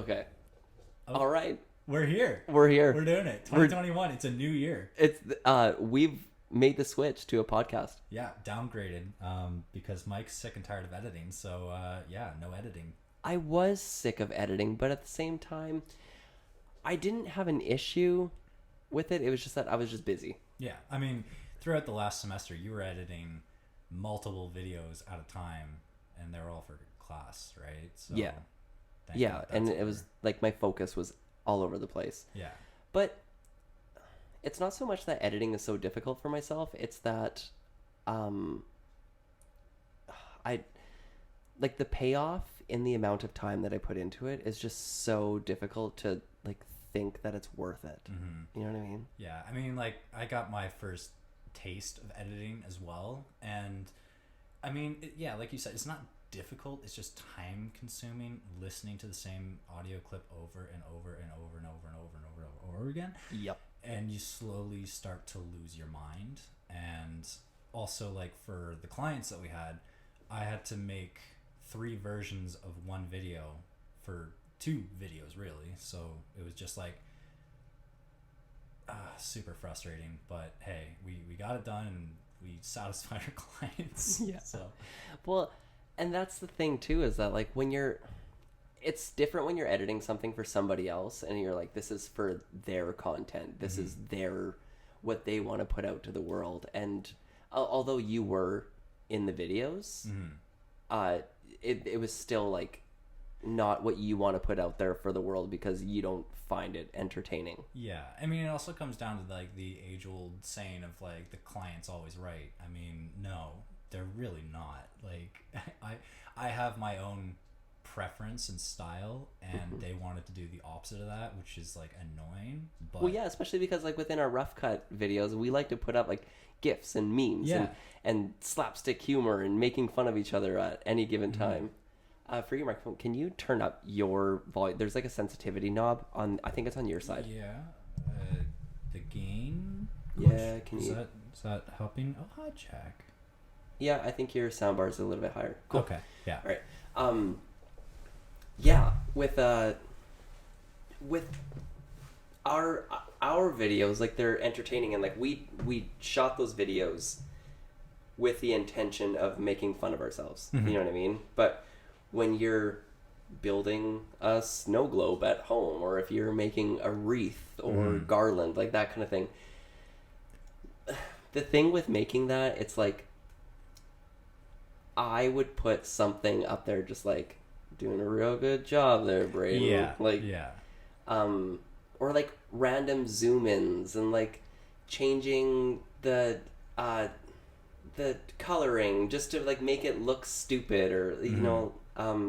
Okay. Oh, All right. we're here. We're here. We're doing it. We're 2021. It's a new year. it's we've made the switch to a podcast. Yeah, downgraded. Because Mike's sick and tired of editing. So yeah, no editing. I was sick of editing, but at the same time, I didn't have an issue with it. It was just that I was just busy. Yeah, I mean, throughout the last semester, you were editing multiple videos at a time, and they were all for class, right? So, Yeah. thank Yeah, God and that's it was over. like my focus was all over the place. Yeah. But it's not so much that editing is so difficult for myself, it's that um I like the payoff in the amount of time that I put into it is just so difficult to like think that it's worth it. Mm-hmm. You know what I mean? Yeah, I mean, like, I got my first taste of editing as well, and I mean, yeah, like you said, it's not difficult. It's just time consuming, listening to the same audio clip over and over and over and over and over and over and over again, Yep. and you slowly start to lose your mind. And also, like, for the clients that we had, I had to make 3 versions of one video for 2 videos, really. So it was just like super frustrating, but hey, we got it done and we satisfied our clients. Yeah. So Well, and that's the thing too, is that like it's different when you're editing something for somebody else and you're like, this is for their content. This is their, what they want to put out to the world. And although you were in the videos, it was still like not what you want to put out there for the world because you don't find it entertaining. yeah, I mean, it also comes down to like the age-old saying of like the client's always right. I mean, no, they're really not. Like, I have my own preference and style, and they wanted to do the opposite of that, which is like annoying. But Well, yeah, especially because like within our rough cut videos, we like to put up like gifs and memes and slapstick humor and making fun of each other at any given time. For your microphone, can you turn up your volume? There's like a sensitivity knob on. I think it's on your side. yeah, the gain. Yeah, can is you? that helping? Oh, hi, Jack. Yeah, I think your soundbar is a little bit higher. Cool. Okay, yeah. All right. Yeah, with our videos, like they're entertaining, and like we shot those videos with the intention of making fun of ourselves. You know what I mean? But when you're building a snow globe at home, or if you're making a wreath or garland, like that kind of thing, the thing with making that, it's like I would put something up there just like, doing a real good job there, Braden. Yeah, like yeah. Or like random zoom ins and like changing the coloring just to like make it look stupid, or you know,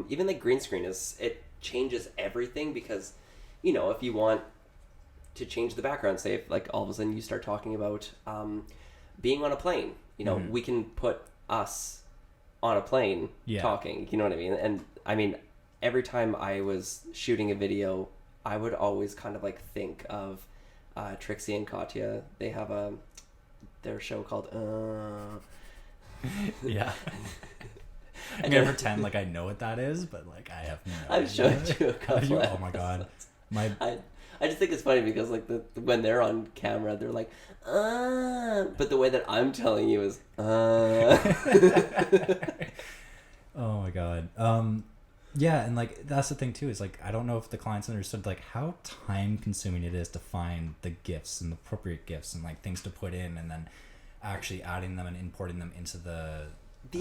even like green screen it changes everything, because you know, if you want to change the background, say if like all of a sudden you start talking about being on a plane, you know, we can put us on a plane talking, you know what I mean? And I mean, every time I was shooting a video, I would always kind of like think of Trixie and Katya. They have their show called Yeah. I'm gonna pretend like I know what that is, but like I have no I've shown it to a couple. Oh my god. I just think it's funny because like when they're on camera, they're like, but the way that I'm telling you is, Oh my god. Yeah, and like that's the thing too, is like I don't know if the clients understood like how time consuming it is to find the gifts and the appropriate gifts and like things to put in, and then actually adding them and importing them into the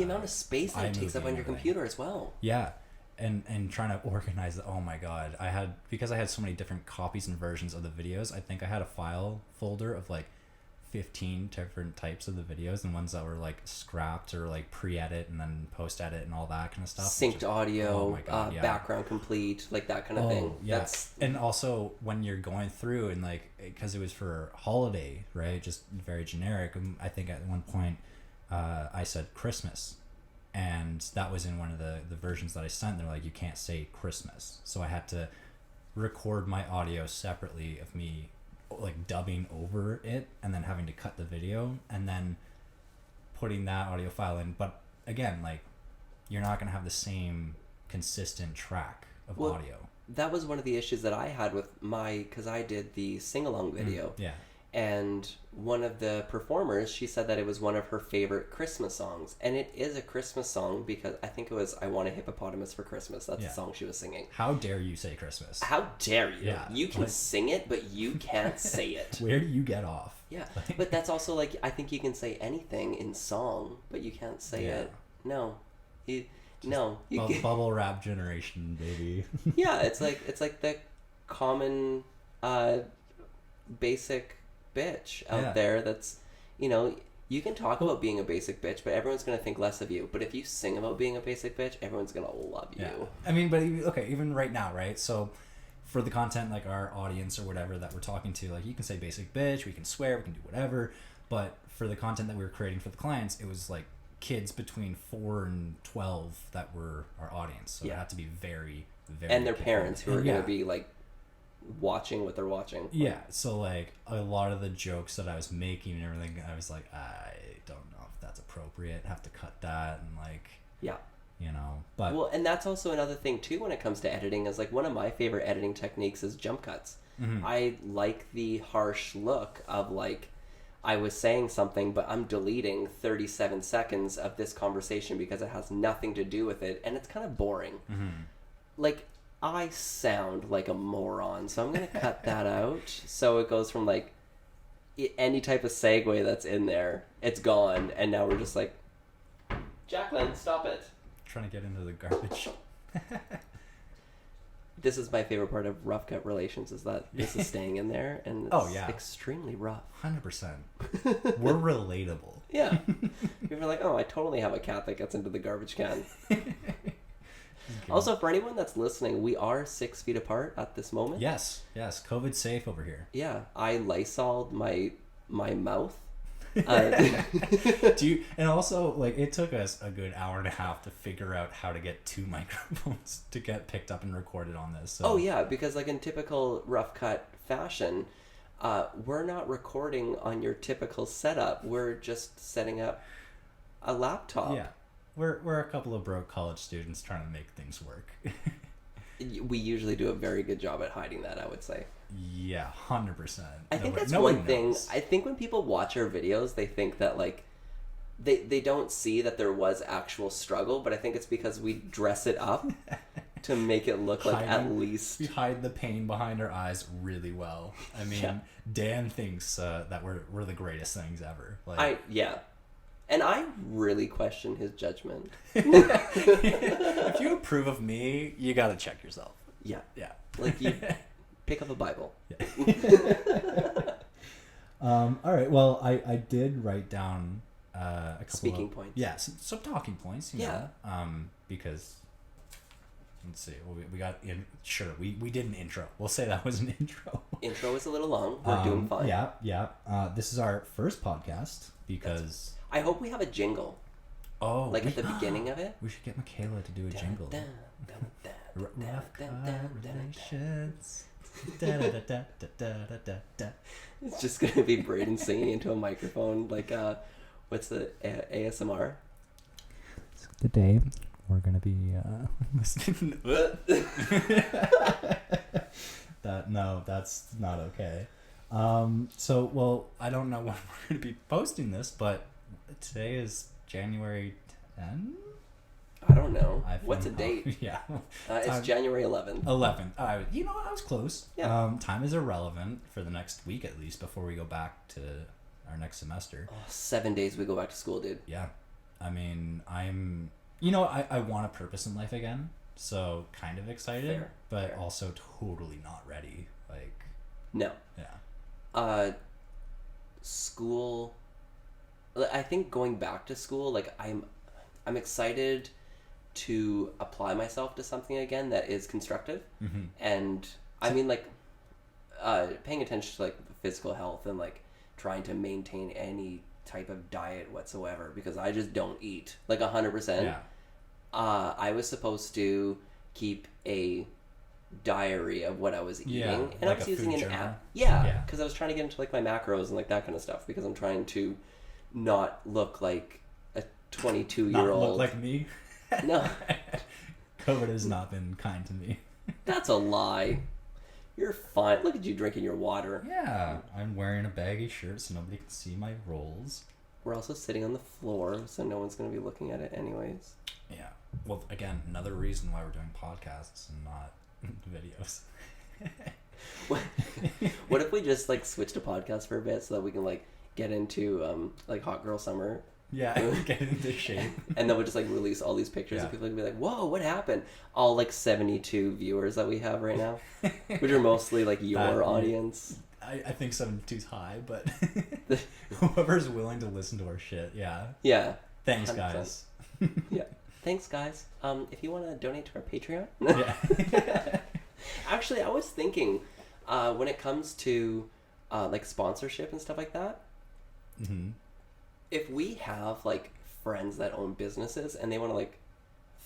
amount of space that it takes up on your computer as well. Yeah. And trying to organize it. Oh my god. Because I had so many different copies and versions of the videos, I think I had a file folder of like 15 different types of the videos, and ones that were like scrapped or like pre-edit and then post-edit and all that kind of stuff. Synced audio, oh my God, yeah. background complete, like that kind of thing. Yeah. And also when you're going through and like, because it was for holiday, right? Just very generic. I think at one point I said Christmas, and that was in one of the versions that I sent. They're like, you can't say Christmas. So I had to record my audio separately of me like dubbing over it, and then having to cut the video and then putting that audio file in. But again, like, you're not going to have the same consistent track of audio. that was one of the issues that I had with because I did the sing-along video. Yeah. And one of the performers, she said that it was one of her favorite Christmas songs. And it is a Christmas song because I think it was I Want a Hippopotamus for Christmas. That's the song she was singing. How dare you say Christmas? How dare you? Yeah. You can sing it, but you can't say it. Where do you get off? Yeah. But that's also like, I think you can say anything in song, but you can't say it. No. You Bubble wrap generation, baby. Yeah, it's like the common basic bitch out there that's, you can talk about being a basic bitch, but everyone's going to think less of you. But if you sing about being a basic bitch, everyone's going to love you. Yeah. I mean, but okay, even right now, right? So for the content, like our audience or whatever that we're talking to, like you can say basic bitch, we can swear, we can do whatever. But for the content that we were creating for the clients, it was like kids between 4 and 12 that were our audience. So it had to be very, very... And their parents who are going to be like watching what they're watching. Yeah, so like a lot of the jokes that I was making and everything, I was like, I don't know if that's appropriate. Have to cut that and like, but well, and that's also another thing too when it comes to editing is like one of my favorite editing techniques is jump cuts. I like the harsh look of like I was saying something but I'm deleting 37 seconds of this conversation because it has nothing to do with it and it's kind of boring. Like I sound like a moron, so I'm going to cut that out. So it goes from like any type of segue that's in there, it's gone. And now we're just like, Jacqueline, stop it. Trying to get into the garbage. This is my favorite part of rough cut relations is that this is staying in there and it's extremely rough. 100%. We're relatable. Yeah. People are like, oh, I totally have a cat that gets into the garbage can. Also, for anyone that's listening, we are 6 feet apart at this moment. Yes. COVID safe over here. Yeah, I Lysol'd my mouth. And also, like, it took us a good hour and a half to figure out how to get 2 microphones to get picked up and recorded on this. So. Oh yeah, because like in typical rough cut fashion, we're not recording on your typical setup. We're just setting up a laptop. Yeah. We're a couple of broke college students trying to make things work. We usually do a very good job at hiding that, I would say. Yeah, 100%. I think that's one thing. I think when people watch our videos, they think that like they don't see that there was actual struggle, but I think it's because we dress it up to make it look like at least we hide the pain behind our eyes really well. I mean, Dan thinks that we're the greatest things ever. Like, And I really question his judgment. If you approve of me, you gotta check yourself. Yeah. Yeah. Like you pick up a Bible. Yeah. All right. Well, I did write down a couple speaking points. Yeah, some talking points. You know, because let's see. We got in. Sure, we did an intro. We'll say that was an intro. Intro was a little long. We're doing fine. Yeah. This is our first podcast because. I hope we have a jingle. Oh, like at the beginning of it. We should get Michaela to do a jingle. Rough cut relations. It's just gonna be Braden singing into a microphone like what's the ASMR? Today we're gonna be listening. No, that's not okay. So well, I don't know when we're gonna be posting this, but today is January 10th? I don't know. What's a date? Yeah. It's January 11th. 11th. I was close. Yeah. Time is irrelevant for the next week at least before we go back to our next semester. 7 days we go back to school, dude. Yeah. I mean, I want a purpose in life again, so kind of excited, but also totally not ready. Like, no. Yeah. School. I think going back to school, like I'm excited to apply myself to something again that is constructive, and I mean like paying attention to like physical health and like trying to maintain any type of diet whatsoever because I just don't eat like 100%. Yeah. I was supposed to keep a diary of what I was eating, and like I was using an journal. app. Yeah, because I was trying to get into like my macros and like that kind of stuff because I'm trying to not look like a 22-year-old. Not look like me. No. COVID has not been kind to me. That's a lie. You're fine. Look at you drinking your water. Yeah, I'm wearing a baggy shirt so nobody can see my rolls. We're also sitting on the floor, so no one's going to be looking at it anyways. Yeah. Well, again, another reason why we're doing podcasts and not videos. What if we just like switch to podcasts for a bit so that we can like get into like Hot Girl Summer? Yeah, get into shape. And then we'll just like release all these pictures and people will be like, whoa, what happened? All like 72 viewers that we have right now, which are mostly like your audience. I think 72's high, but whoever's willing to listen to our shit, yeah. Yeah. Thanks, 100%. guys. Yeah. Thanks, guys. If you want to donate to our Patreon. Yeah. Actually, I was thinking when it comes to like sponsorship and stuff like that, Mm-hmm. if we have like friends that own businesses and they want to like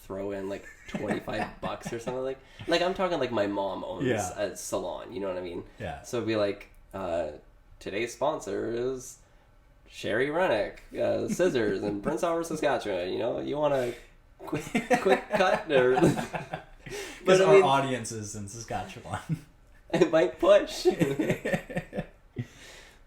throw in like $25 or something, like I'm talking like my mom owns a salon, you know what I mean? Yeah. So it'd be like today's sponsor is Sherry Rennick, scissors in Prince Albert, Saskatchewan. You know, you want a quick cut or because our audience is in Saskatchewan. It might push.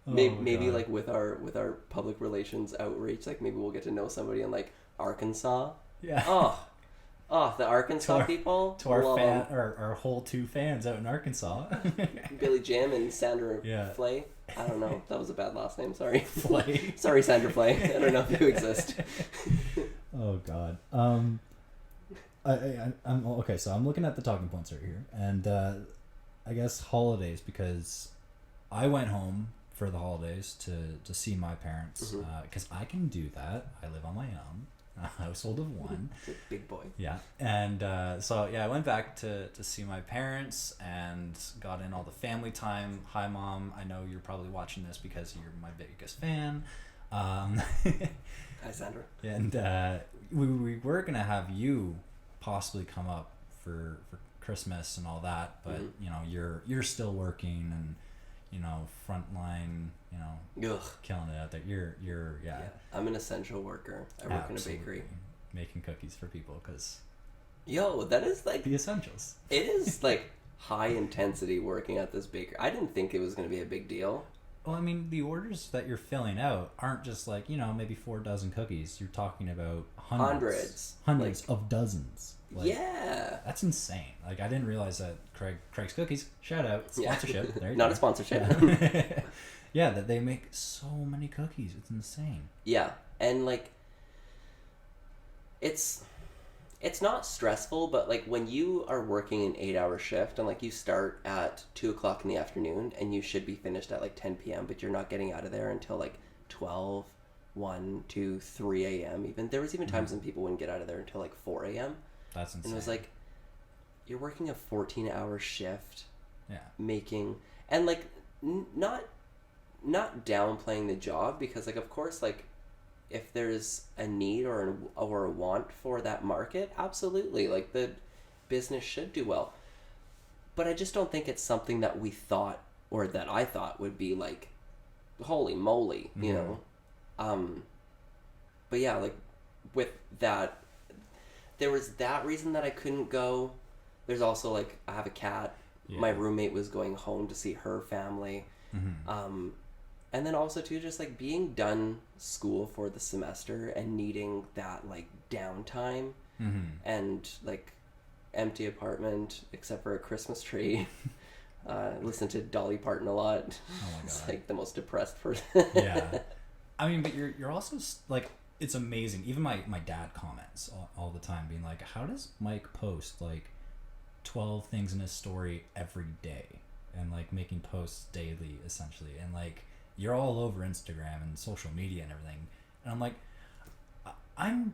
Oh, maybe like with our public relations outreach, like maybe we'll get to know somebody in like Arkansas. Yeah. Oh, the Arkansas people. To our whole 2 fans out in Arkansas. Billy Jim and Sandra Yeah. Flay. I don't know. That was a bad last name. Sorry. Flay. Sorry, Sandra Flay. I don't know if you exist. Oh God. I'm okay. So I'm looking at the talking points right here, and I guess holidays, because I went home for the holidays to see my parents, because I can do that. I live on my own, a household of one. Big boy. Yeah, and so I went back to see my parents and got in all the family time. Hi, Mom. I know you're probably watching this because you're my biggest fan. Hi, Sandra. And we were gonna have you possibly come up for Christmas and all that, but you know you're still working and you know frontline, you know. Ugh. Killing it out there. You're yeah. I'm an essential worker. I work in a bakery, making cookies for people because. Yo, that is like the essentials. It is like high intensity working at this bakery. I didn't think it was going to be a big deal. Well, I mean, the orders that you're filling out aren't just like, you know, maybe 4 dozen cookies. You're talking about hundreds like, of dozens. Like, yeah, that's insane. Like, I didn't realize that Craig's Cookies, shout out, sponsorship. Yeah. There you Not go. a sponsorship. Yeah. Yeah, that they make so many cookies. It's insane. Yeah, and like, it's not stressful, but like when you are working an 8-hour shift and like you start at 2:00 in the afternoon and you should be finished at like 10 p.m., but you're not getting out of there until like 12, 1, 2, 3 a.m. Even there was even times when people wouldn't get out of there until like 4 a.m. That's insane. And it was like, you're working a 14-hour shift. Yeah. Making and like not downplaying the job, because like of course like if there's a need or a want for that market, absolutely, like the business should do well. But I just don't think it's something that we thought, or that I thought would be like, holy moly, you know. But yeah, like with that, there was that reason that I couldn't go. There's also like I have a cat. Yeah. My roommate was going home to see her family. And then also too, just like being done school for the semester and needing that like downtime and like empty apartment except for a Christmas tree. Listen to Dolly Parton a lot. Oh my God. It's like the most depressed person. Yeah. I mean, but you're also like, it's amazing. Even my dad comments all the time being like, how does Mike post like 12 things in his story every day and like making posts daily essentially, and like you're all over Instagram and social media and everything, and I'm like, I'm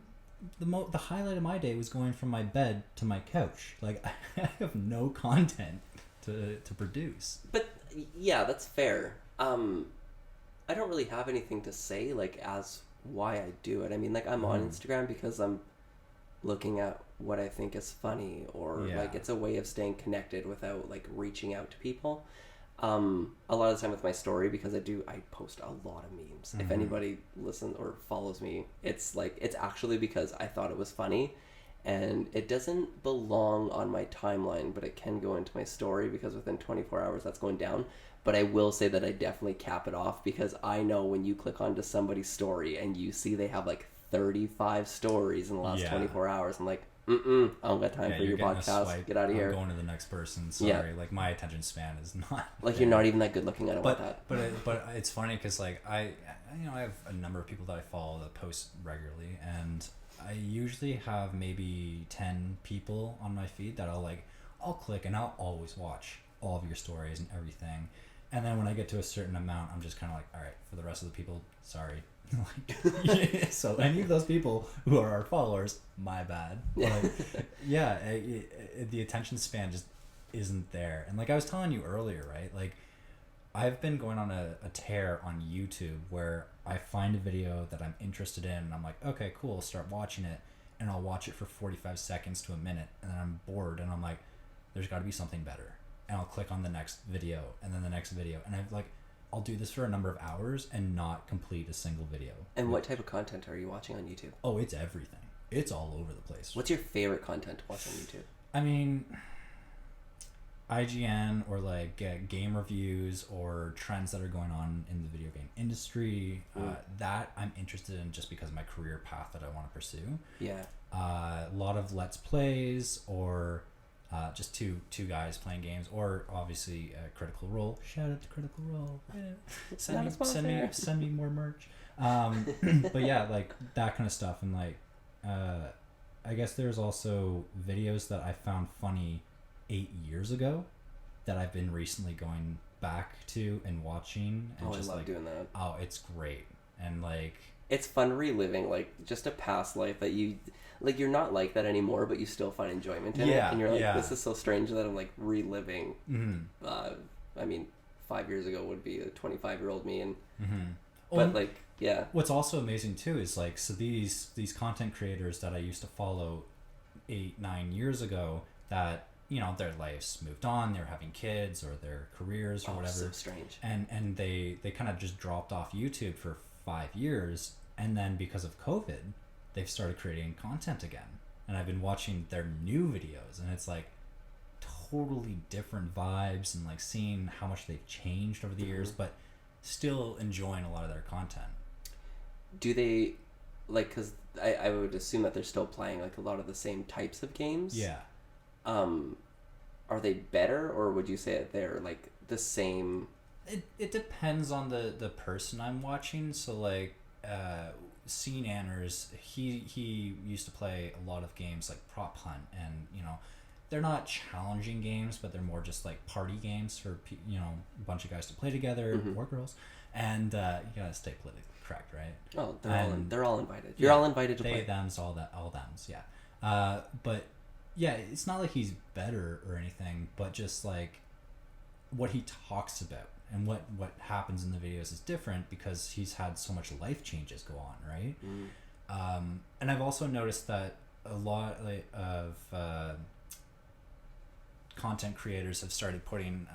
the highlight of my day was going from my bed to my couch. Like I have no content to produce. But yeah, that's fair. I don't really have anything to say like as why I do it. I mean, like I'm on Instagram because I'm looking at what I think is funny, or like it's a way of staying connected without like reaching out to people. A lot of the time with my story, because I post a lot of memes. If anybody listens or follows me, it's like, it's actually because I thought it was funny, and it doesn't belong on my timeline, but it can go into my story because within 24 hours that's going down. But I will say that I definitely cap it off, because I know when you click onto somebody's story and you see they have like 35 stories in the last 24 hours, I'm like, I don't got time for your podcast. Get out of here. I'm going to the next person. Sorry, like my attention span is not. Like you're not even that good looking. I don't want that. But it's funny because like I have a number of people that I follow that post regularly, and I usually have maybe 10 people on my feed that I'll click and I'll always watch all of your stories and everything. And then when I get to a certain amount, I'm just kind of like, all right, for the rest of the people, sorry. So any of those people who are our followers, my bad. But the attention span just isn't there. And like I was telling you earlier, right? Like I've been going on a tear on YouTube where I find a video that I'm interested in and I'm like, okay, cool, start watching it, and I'll watch it for 45 seconds to a minute, and then I'm bored and I'm like, there's got to be something better. And I'll click on the next video and then the next video, and I'll do this for a number of hours and not complete a single video. And what type of content are you watching on YouTube? Oh, it's everything. It's all over the place. What's your favorite content to watch on YouTube? I mean, IGN or like game reviews or trends that are going on in the video game industry. That I'm interested in just because of my career path that I want to pursue. Yeah. A lot of Let's Plays or just two guys playing games, or obviously Critical Role. Shout out to Critical Role. Yeah. Send me more merch. But yeah, like that kind of stuff, and like I guess there's also videos that I found funny 8 years ago that I've been recently going back to and watching. And I love doing that. Oh, it's great. And like it's fun reliving like just a past life that you like. You're not like that anymore, but you still find enjoyment in it, and you're like, this is so strange that I'm like reliving. I mean, 5 years ago would be a 25-year-old me, and but like what's also amazing too is like, so these content creators that I used to follow 8-9 years ago, that their lives moved on, they're having kids or their careers or whatever. So strange. And they kind of just dropped off YouTube for 5 years, and then because of COVID they've started creating content again, and I've been watching their new videos, and it's like totally different vibes, and like seeing how much they've changed over the years, but still enjoying a lot of their content. Do they like, because I would assume that they're still playing like a lot of the same types of games? Are they better, or would you say that they're like the same? It depends on the person I'm watching. So like Scene Anners, he used to play a lot of games like Prop Hunt, and they're not challenging games, but they're more just like party games for a bunch of guys to play together, or girls, and you gotta stay politically correct, right? Oh, they're all invited. You're all invited to play. They, thems, all thems, yeah. But yeah, it's not like he's better or anything, but just like what he talks about and what happens in the videos is different because he's had so much life changes go on, right? And I've also noticed that a lot of content creators have started putting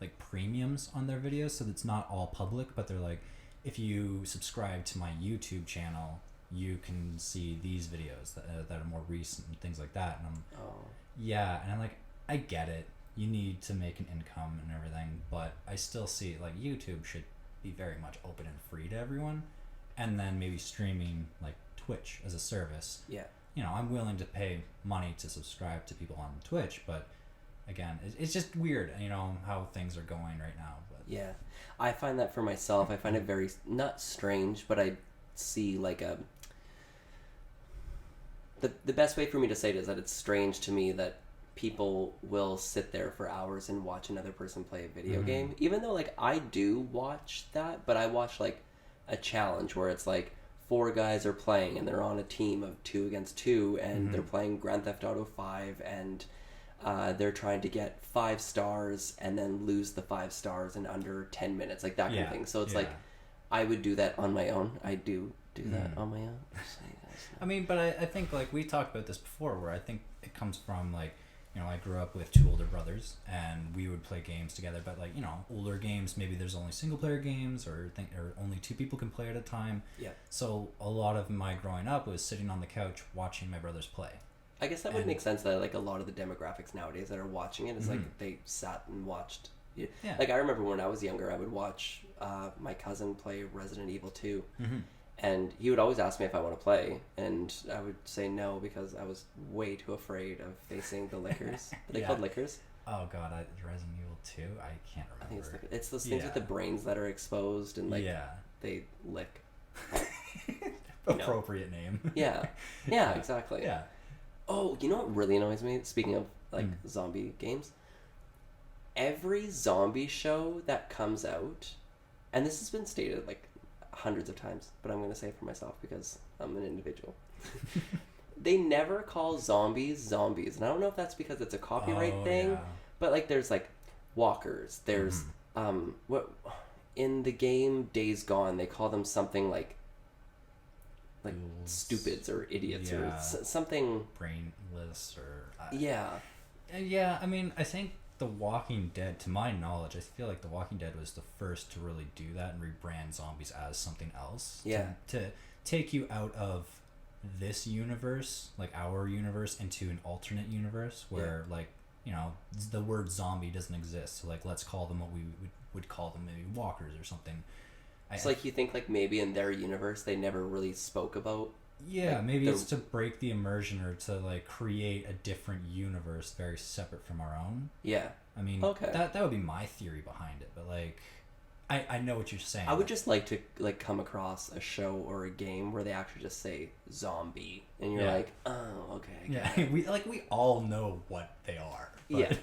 like premiums on their videos, so it's not all public, but they're like, if you subscribe to my YouTube channel, you can see these videos that are more recent and things like that. And I'm like, I get it. You need to make an income and everything, but I still see like YouTube should be very much open and free to everyone, and then maybe streaming like Twitch as a service. Yeah. I'm willing to pay money to subscribe to people on Twitch, but again, it's just weird, how things are going right now. But yeah, I find that for myself, I find it very, not strange, but I see like the best way for me to say it is that it's strange to me that people will sit there for hours and watch another person play a video game, even though like I do watch that, but I watch like a challenge where it's like 4 guys are playing and they're on a team of 2 against 2, and they're playing Grand Theft Auto 5, and they're trying to get 5 stars and then lose the 5 stars in under 10 minutes, like that kind of thing. So it's like I would do that on my own. I do that on my own. I mean, but I think like we talked about this before, where I think it comes from like, I grew up with 2 older brothers, and we would play games together, but like, older games, maybe there's only single player games, or only 2 people can play at a time. Yeah. So a lot of my growing up was sitting on the couch watching my brothers play. I guess that would make sense that like a lot of the demographics nowadays that are watching it is like they sat and watched. Yeah. Like I remember when I was younger, I would watch my cousin play Resident Evil 2. And he would always ask me if I want to play, and I would say no because I was way too afraid of facing the lickers. Are they called lickers? Oh god, Resident Evil 2? I can't remember. I think it's those things with the brains that are exposed and like they lick. Appropriate name. Yeah, exactly. Yeah. Oh, you know what really annoys me? Speaking of like zombie games, every zombie show that comes out, and this has been stated like hundreds of times, but I'm going to say it for myself because I'm an individual. They never call zombies, and I don't know if that's because it's a copyright thing, but like there's like walkers, there's what in the game Days Gone they call them something like Ghouls. Stupids or idiots or something brainless or yeah. I mean, I think The Walking Dead, to my knowledge, I feel like The Walking Dead was the first to really do that and rebrand zombies as something else. Yeah. To take you out of this universe, like our universe, into an alternate universe where, like, you know, the word zombie doesn't exist. So, like, let's call them what we would call them, maybe walkers or something. It's like you think, like, maybe in their universe they never really spoke about. Yeah, like, maybe it's to break the immersion or to, like, create a different universe very separate from our own. Yeah. I mean, that would be my theory behind it, but, like, I know what you're saying. I would just like to, like, come across a show or a game where they actually just say zombie, and you're like, oh, okay. Yeah, we all know what they are. But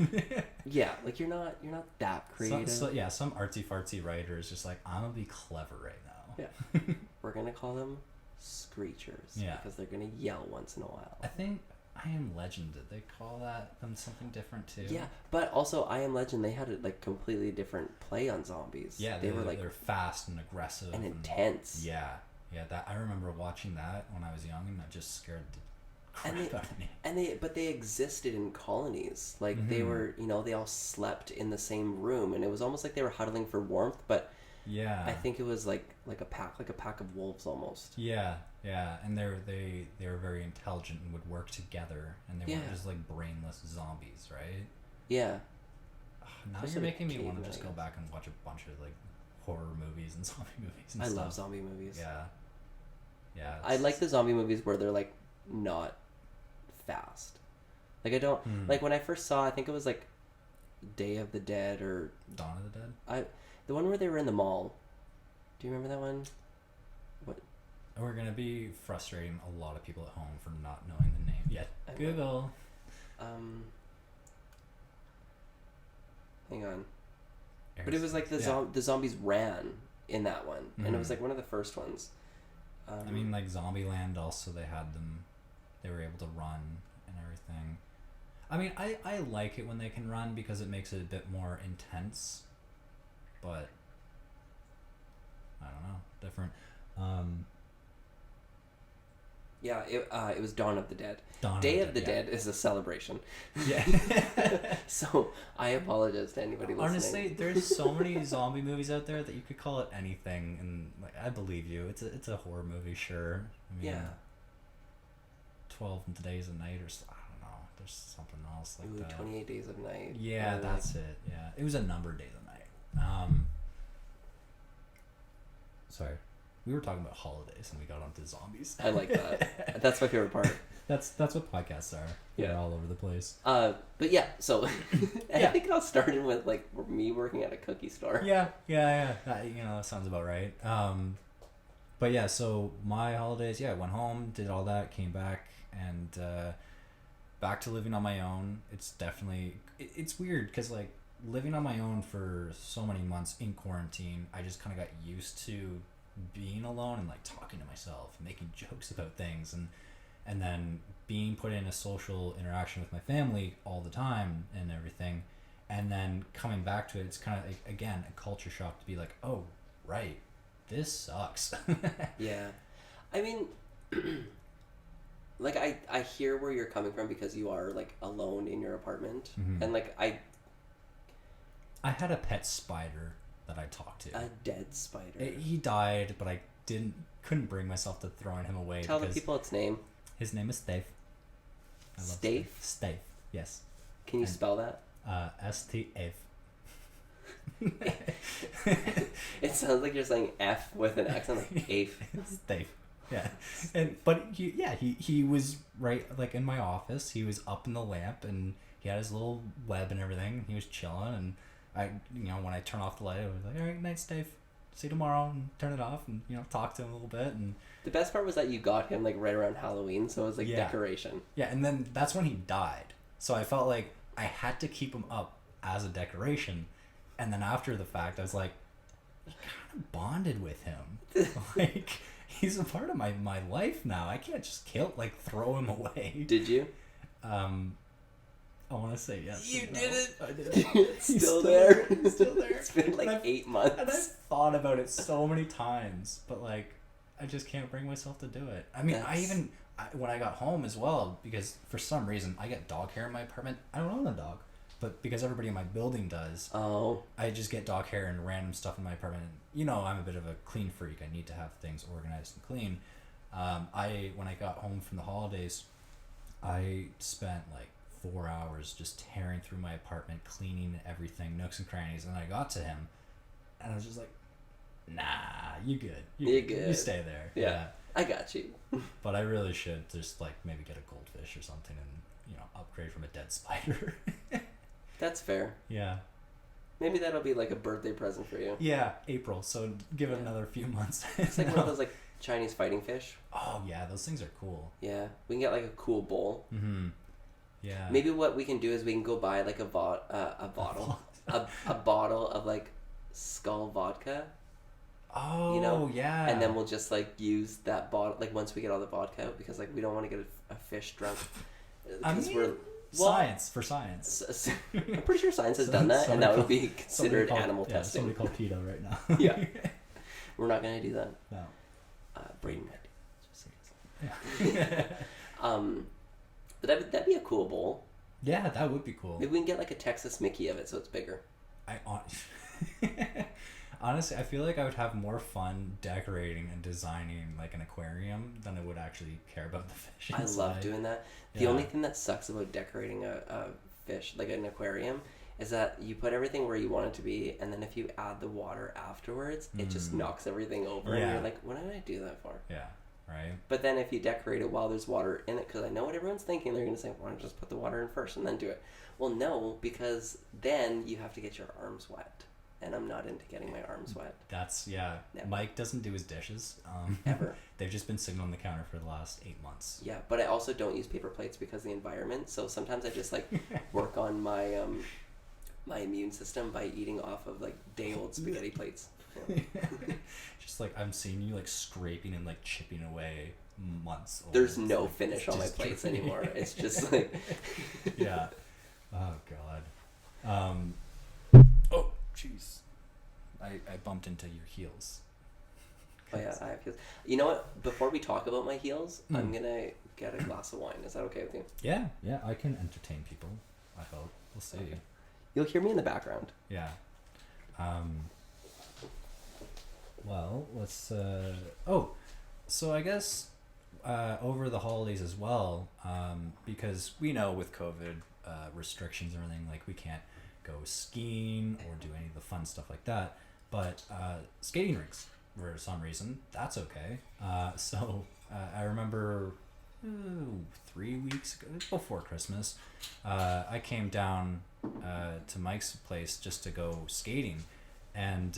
Yeah, like, you're not that creative. Some artsy-fartsy writer is just like, I'm gonna be clever right now. Yeah. We're gonna call them screechers. Yeah. Because they're gonna yell once in a while. I think I Am Legend, did they call them something different too? Yeah, but also I Am Legend, they had a like completely different play on zombies. Yeah, they were like they're fast and aggressive and intense. Yeah, that I remember watching that when I was young, and that just scared the crap out of me. But they existed in colonies. Like they were, you know, they all slept in the same room, and it was almost like they were huddling for warmth. But yeah, I think it was like a pack of wolves almost. Yeah, and they were very intelligent and would work together, and they weren't just like brainless zombies, right? Yeah. Now you're making me want to just go back and watch a bunch of like horror movies and zombie movies and stuff. I love zombie movies. Yeah. I like the zombie movies where they're like not fast. Like I don't like when I first saw, I think it was like Day of the Dead or Dawn of the Dead. The one where they were in the mall. Do you remember that one? What? We're gonna be frustrating a lot of people at home for not knowing the name yet. Google. Hang on. But it was like the zombies ran in that one, and it was like one of the first ones. I mean, like Zombieland also, they were able to run and everything. I mean, I like it when they can run because it makes it a bit more intense, but I don't know, different. Yeah, it was Dawn of the Dead. Day of the Dead is a celebration. Yeah. So I apologize to anybody listening. Honestly, there's so many zombie movies out there that you could call it anything, and like, I believe you. It's a horror movie, sure. I mean, 12 Days of Night, or I don't know. There's something else like that. 28 Days of Night. Yeah, that's it. Yeah, it was a number of days of night. Sorry. We were talking about holidays and we got onto zombies. I like that. That's my favorite part. That's what podcasts are. Yeah. They're all over the place. But yeah, so I think it all started with like me working at a cookie store. Yeah. That sounds about right. But yeah, so my holidays, I went home, did all that, came back, and back to living on my own. It's definitely it's weird because like living on my own for so many months in quarantine, I just kind of got used to being alone and like talking to myself, making jokes about things, and then being put in a social interaction with my family all the time and everything, and then coming back to it, it's kind of like, again, a culture shock to be like, oh right, this sucks. Yeah, I mean, like I hear where you're coming from because you are like alone in your apartment, and like I had a pet spider that I talked to. A dead spider. He died, but I couldn't bring myself to throwing him away. Tell the people its name. His name is Dave. I love Stave? Stave, yes. Can you spell that? STF. It sounds like you're saying F with an accent, like AF. Stave. Yeah. But he was right, like, in my office. He was up in the lamp, and he had his little web and everything. He was chilling, and I, when I turn off the light, I was like, all right, night, Stave. See you tomorrow, and turn it off, and talk to him a little bit. And the best part was that you got him like right around Halloween, so it was like decoration. Yeah, and then that's when he died. So I felt like I had to keep him up as a decoration. And then after the fact, I was like, I kind of bonded with him. Like, he's a part of my life now. I can't just throw him away. Did you? I want to say yes. You did it. I did. It's still there. He's still there. It's been like 8 months. And I've thought about it so many times, but like, I just can't bring myself to do it. I mean, when I got home as well, because for some reason I get dog hair in my apartment. I don't own a dog, but because everybody in my building does, I just get dog hair and random stuff in my apartment. And, I'm a bit of a clean freak. I need to have things organized and clean. When I got home from the holidays, I spent like 4 hours just tearing through my apartment, cleaning everything, nooks and crannies, and I got to him, and I was just like, nah, you good. You're good. You stay there. Yeah. I got you. But I really should just like maybe get a goldfish or something and, upgrade from a dead spider. That's fair. Yeah. Maybe that'll be like a birthday present for you. Yeah, April, so give it another few months. It's like one of those like Chinese fighting fish. Oh yeah, those things are cool. Yeah. We can get like a cool bowl. Mm-hmm. Yeah. Maybe what we can do is we can go buy like a bottle of like Skull vodka. Oh, yeah. And then we'll just like use that bottle like once we get all the vodka out, because like we don't want to get a fish drunk. Science for science. I'm pretty sure science has done that, and that would be considered animal testing. Somebody called PETA right now. Yeah. We're not gonna do that. No. Braden might. Yeah. But that'd be a cool bowl. Yeah, that would be cool. Maybe we can get like a Texas Mickey of it, so it's bigger. Honestly, I feel like I would have more fun decorating and designing like an aquarium than I would actually care about the fish inside. I love doing that. The only thing that sucks about decorating a fish, like an aquarium, is that you put everything where you want it to be, and then if you add the water afterwards, it just knocks everything over, and you're like, what did I do that for? Yeah. Right. But then if you decorate it while there's water in it, because I know what everyone's thinking, they're going to say, why don't you just put the water in first and then do it? Well, no, because then you have to get your arms wet, and I'm not into getting my arms wet. That's, Never. Mike doesn't do his dishes. Ever. They've just been sitting on the counter for the last 8 months. Yeah, but I also don't use paper plates because of the environment, so sometimes I just, like, work on my my immune system by eating off of, like, day-old spaghetti plates. Yeah. Just like I'm seeing you like scraping and like chipping away months old. There's no finish on my plates anymore. It's just like yeah. Oh god. Oh jeez. I bumped into your heels. Oh yeah, I have heels. You know what? Before we talk about my heels, I'm gonna get a glass of wine. Is that okay with you? Yeah, I can entertain people. I hope. We'll see. Okay. You'll hear me in the background. Yeah. Well, let's so I guess over the holidays as well, because we know with COVID restrictions and everything, like we can't go skiing or do any of the fun stuff like that, but skating rinks, for some reason, that's okay. So I remember 3 weeks ago, before Christmas, I came down to Mike's place just to go skating. And,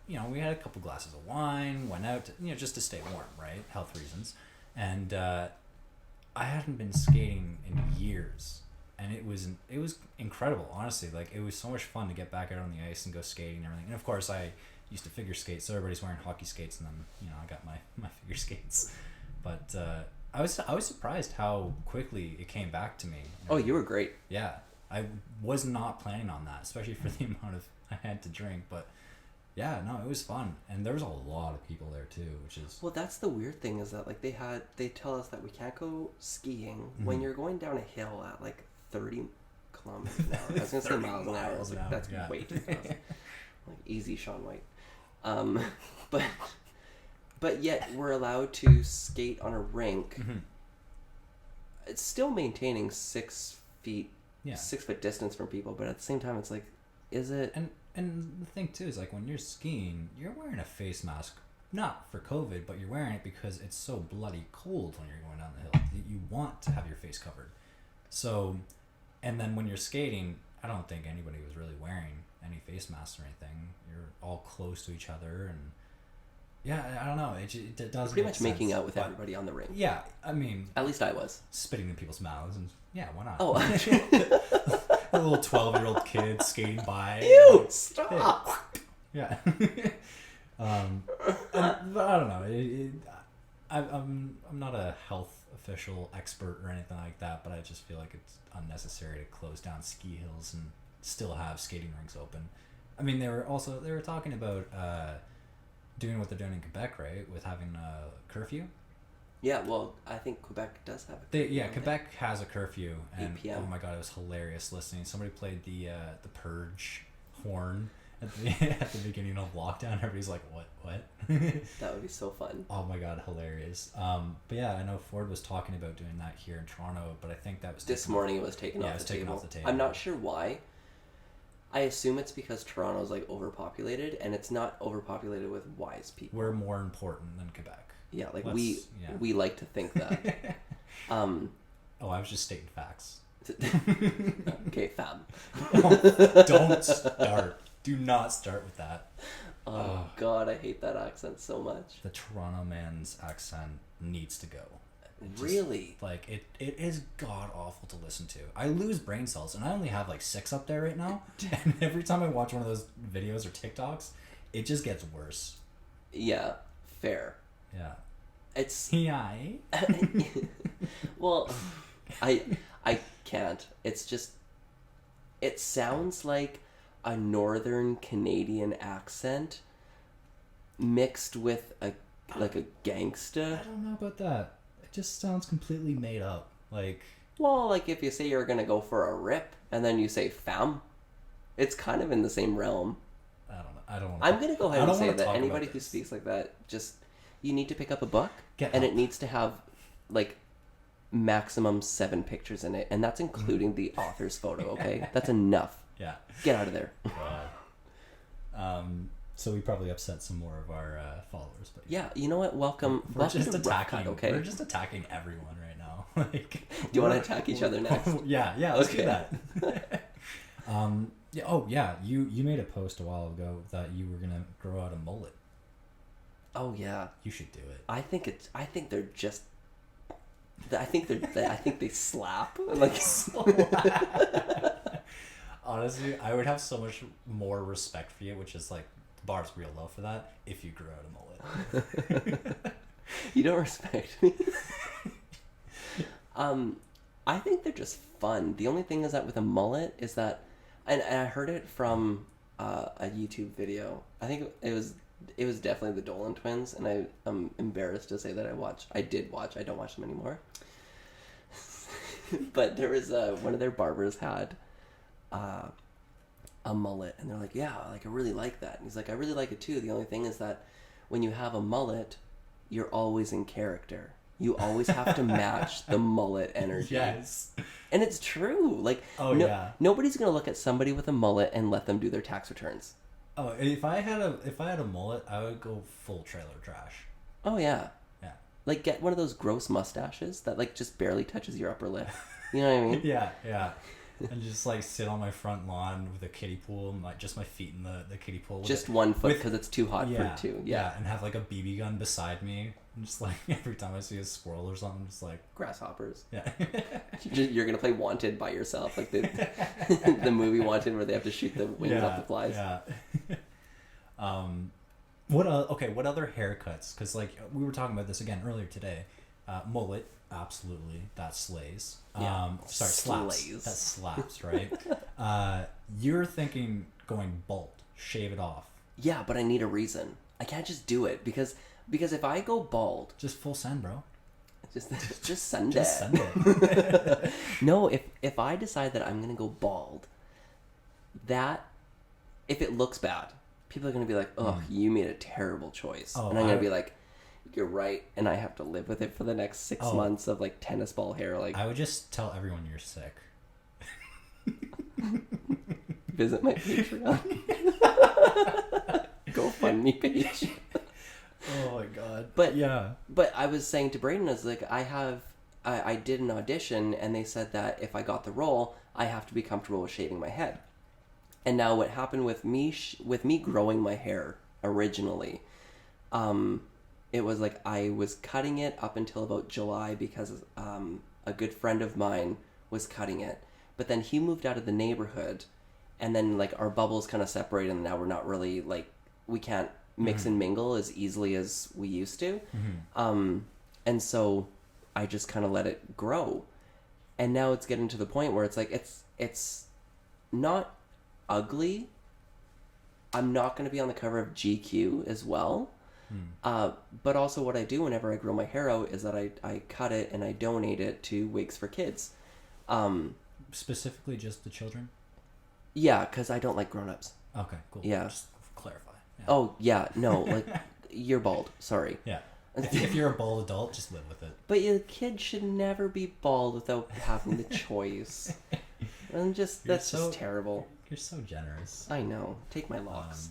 we had a couple glasses of wine, went out, just to stay warm, right? Health reasons. And I hadn't been skating in years. And it was incredible, honestly. Like, it was so much fun to get back out on the ice and go skating and everything. And, of course, I used to figure skate, so everybody's wearing hockey skates. And then, I got my figure skates. But I was surprised how quickly it came back to me. Oh, you were great. Yeah. I was not planning on that, especially for the amount of I had to drink, but yeah, no, it was fun, and there was a lot of people there too, which is that's the weird thing, is that like they tell us that we can't go skiing when you're going down a hill at like 30 kilometers an hour. I was gonna say miles an hour. I was like, that's way too fast. Like easy, Shaun White. But yet we're allowed to skate on a rink. it's still maintaining 6 feet, Yeah. 6 foot distance from people, but at the same time, it's like, is it? And the thing too is like when you're skiing, you're wearing a face mask, not for COVID, but you're wearing it because it's so bloody cold when you're going down the hill. You want to have your face covered. So, and then when you're skating, I don't think anybody was really wearing any face masks or anything. You're all close to each other, and yeah, I don't know. It does Pretty much make making sense, out with but everybody on the ring. yeah, I mean, At least I was. spitting in people's mouths, and yeah, why not? Oh, A little 12-year-old kid skating by. ew! Stop. Yeah. But I don't know. I'm not a health official expert or anything like that, but I just feel like it's unnecessary to close down ski hills and still have skating rinks open. I mean, they were talking about doing what they're doing in Quebec, right, with having a curfew. Yeah, well, I think Quebec does have a Quebec has a curfew, and 8 p.m. oh my god, it was hilarious listening. Somebody played the Purge horn at the at the beginning of lockdown. Everybody's like, what? That would be so fun. Oh my god, hilarious. But yeah, I know Ford was talking about doing that here in Toronto, but I think that was This morning it was taken off the table. I'm not sure why. I assume it's because Toronto's like overpopulated, and it's not overpopulated with wise people. We're more important than Quebec. Yeah, like we like to think that. Oh, I was just stating facts. Okay, fab. Don't start. Do not start with that. Oh god, I hate that accent so much. The Toronto man's accent needs to go. Really? Like it is god awful to listen to. I lose brain cells, and I only have like 6 up there right now. And every time I watch one of those videos or TikToks, it just gets worse. Yeah, fair. Yeah. It's yeah. well, I can't. It's just it sounds like a northern Canadian accent mixed with a gangsta. I don't know about that. It just sounds completely made up. Like, well, like if you say you're gonna go for a rip and then you say fam, it's kind of in the same realm. I don't know. I'm gonna go ahead and say that anybody who speaks like that, just you need to pick up a book and it needs to have like maximum 7 pictures in it, and that's including the author's photo. Okay, that's enough. Yeah. Get out of there. So we probably upset some more of our followers, but yeah, you know what? Welcome. We're just attacking. Ruff, okay, we're just attacking everyone right now. Like, do you want to attack each other next? Yeah. Let's do that. Yeah. Oh yeah. You made a post a while ago that you were gonna grow out a mullet. Oh yeah. You should do it. I think they're just. I think they slap like. Honestly, I would have so much more respect for you, which is like the bar's real low for that, if you grew out a mullet. You don't respect me. I think they're just fun. The only thing is that with a mullet is that, and I heard it from a YouTube video. I think it was definitely the Dolan twins, and I'm embarrassed to say that I did watch. I don't watch them anymore. But there was one of their barbers had a mullet, and they're like, yeah, like I really like that. And he's like, I really like it too. The only thing is that when you have a mullet, you're always in character. You always have to match the mullet energy. Yes. And it's true. Like, nobody's gonna look at somebody with a mullet and let them do their tax returns. Oh, if I had a mullet, I would go full trailer trash. Oh yeah. Yeah. Like get one of those gross mustaches that like just barely touches your upper lip. You know what I mean? Yeah. And just like sit on my front lawn with a kiddie pool and like just my feet in the kiddie pool. Just 1 foot because it's too hot for 2. Yeah, and have like a BB gun beside me. And just like every time I see a squirrel or something, I'm just like grasshoppers. Yeah. You're gonna play Wanted by yourself, like the the movie Wanted where they have to shoot the wings off the flies. Yeah. What other haircuts? Because like we were talking about this again earlier today. Mullet, absolutely, that slays. Slaps. Slays. That slaps, right? You're thinking going bald, shave it off. Yeah, but I need a reason. I can't just do it because if I go bald, just full send, bro. Just send it. Just send it. No, if I decide that I'm gonna go bald, that if it looks bad, people are gonna be like, "Oh, you made a terrible choice," and I'm gonna be like, You're right, and I have to live with it for the next 6 Oh. months of like tennis ball hair. Like, I would just tell everyone you're sick. visit my Patreon, GoFundMe page. Oh my god. But yeah. But I was saying to Brayden, I was like, I did an audition, and they said that if I got the role, I have to be comfortable with shaving my head. And now what happened with me growing my hair originally, it was like I was cutting it up until about July because a good friend of mine was cutting it. But then he moved out of the neighborhood, and then like our bubbles kind of separated, and now we're not really like, we can't mix and mingle as easily as we used to. And so I just kind of let it grow. And now it's getting to the point where it's like, it's not ugly. I'm not going to be on the cover of GQ as well. But also what I do whenever I grow my hair out is that I cut it and I donate it to Wigs for Kids. Specifically just the children? Yeah, because I don't like grown-ups. Okay, cool. Yeah. Just clarify. Yeah. Oh, yeah, no, like, you're bald. Sorry. Yeah. If you're a bald adult, just live with it. But your kid should never be bald without having the choice. And just, that's just terrible. You're so generous. I know. Take my locks.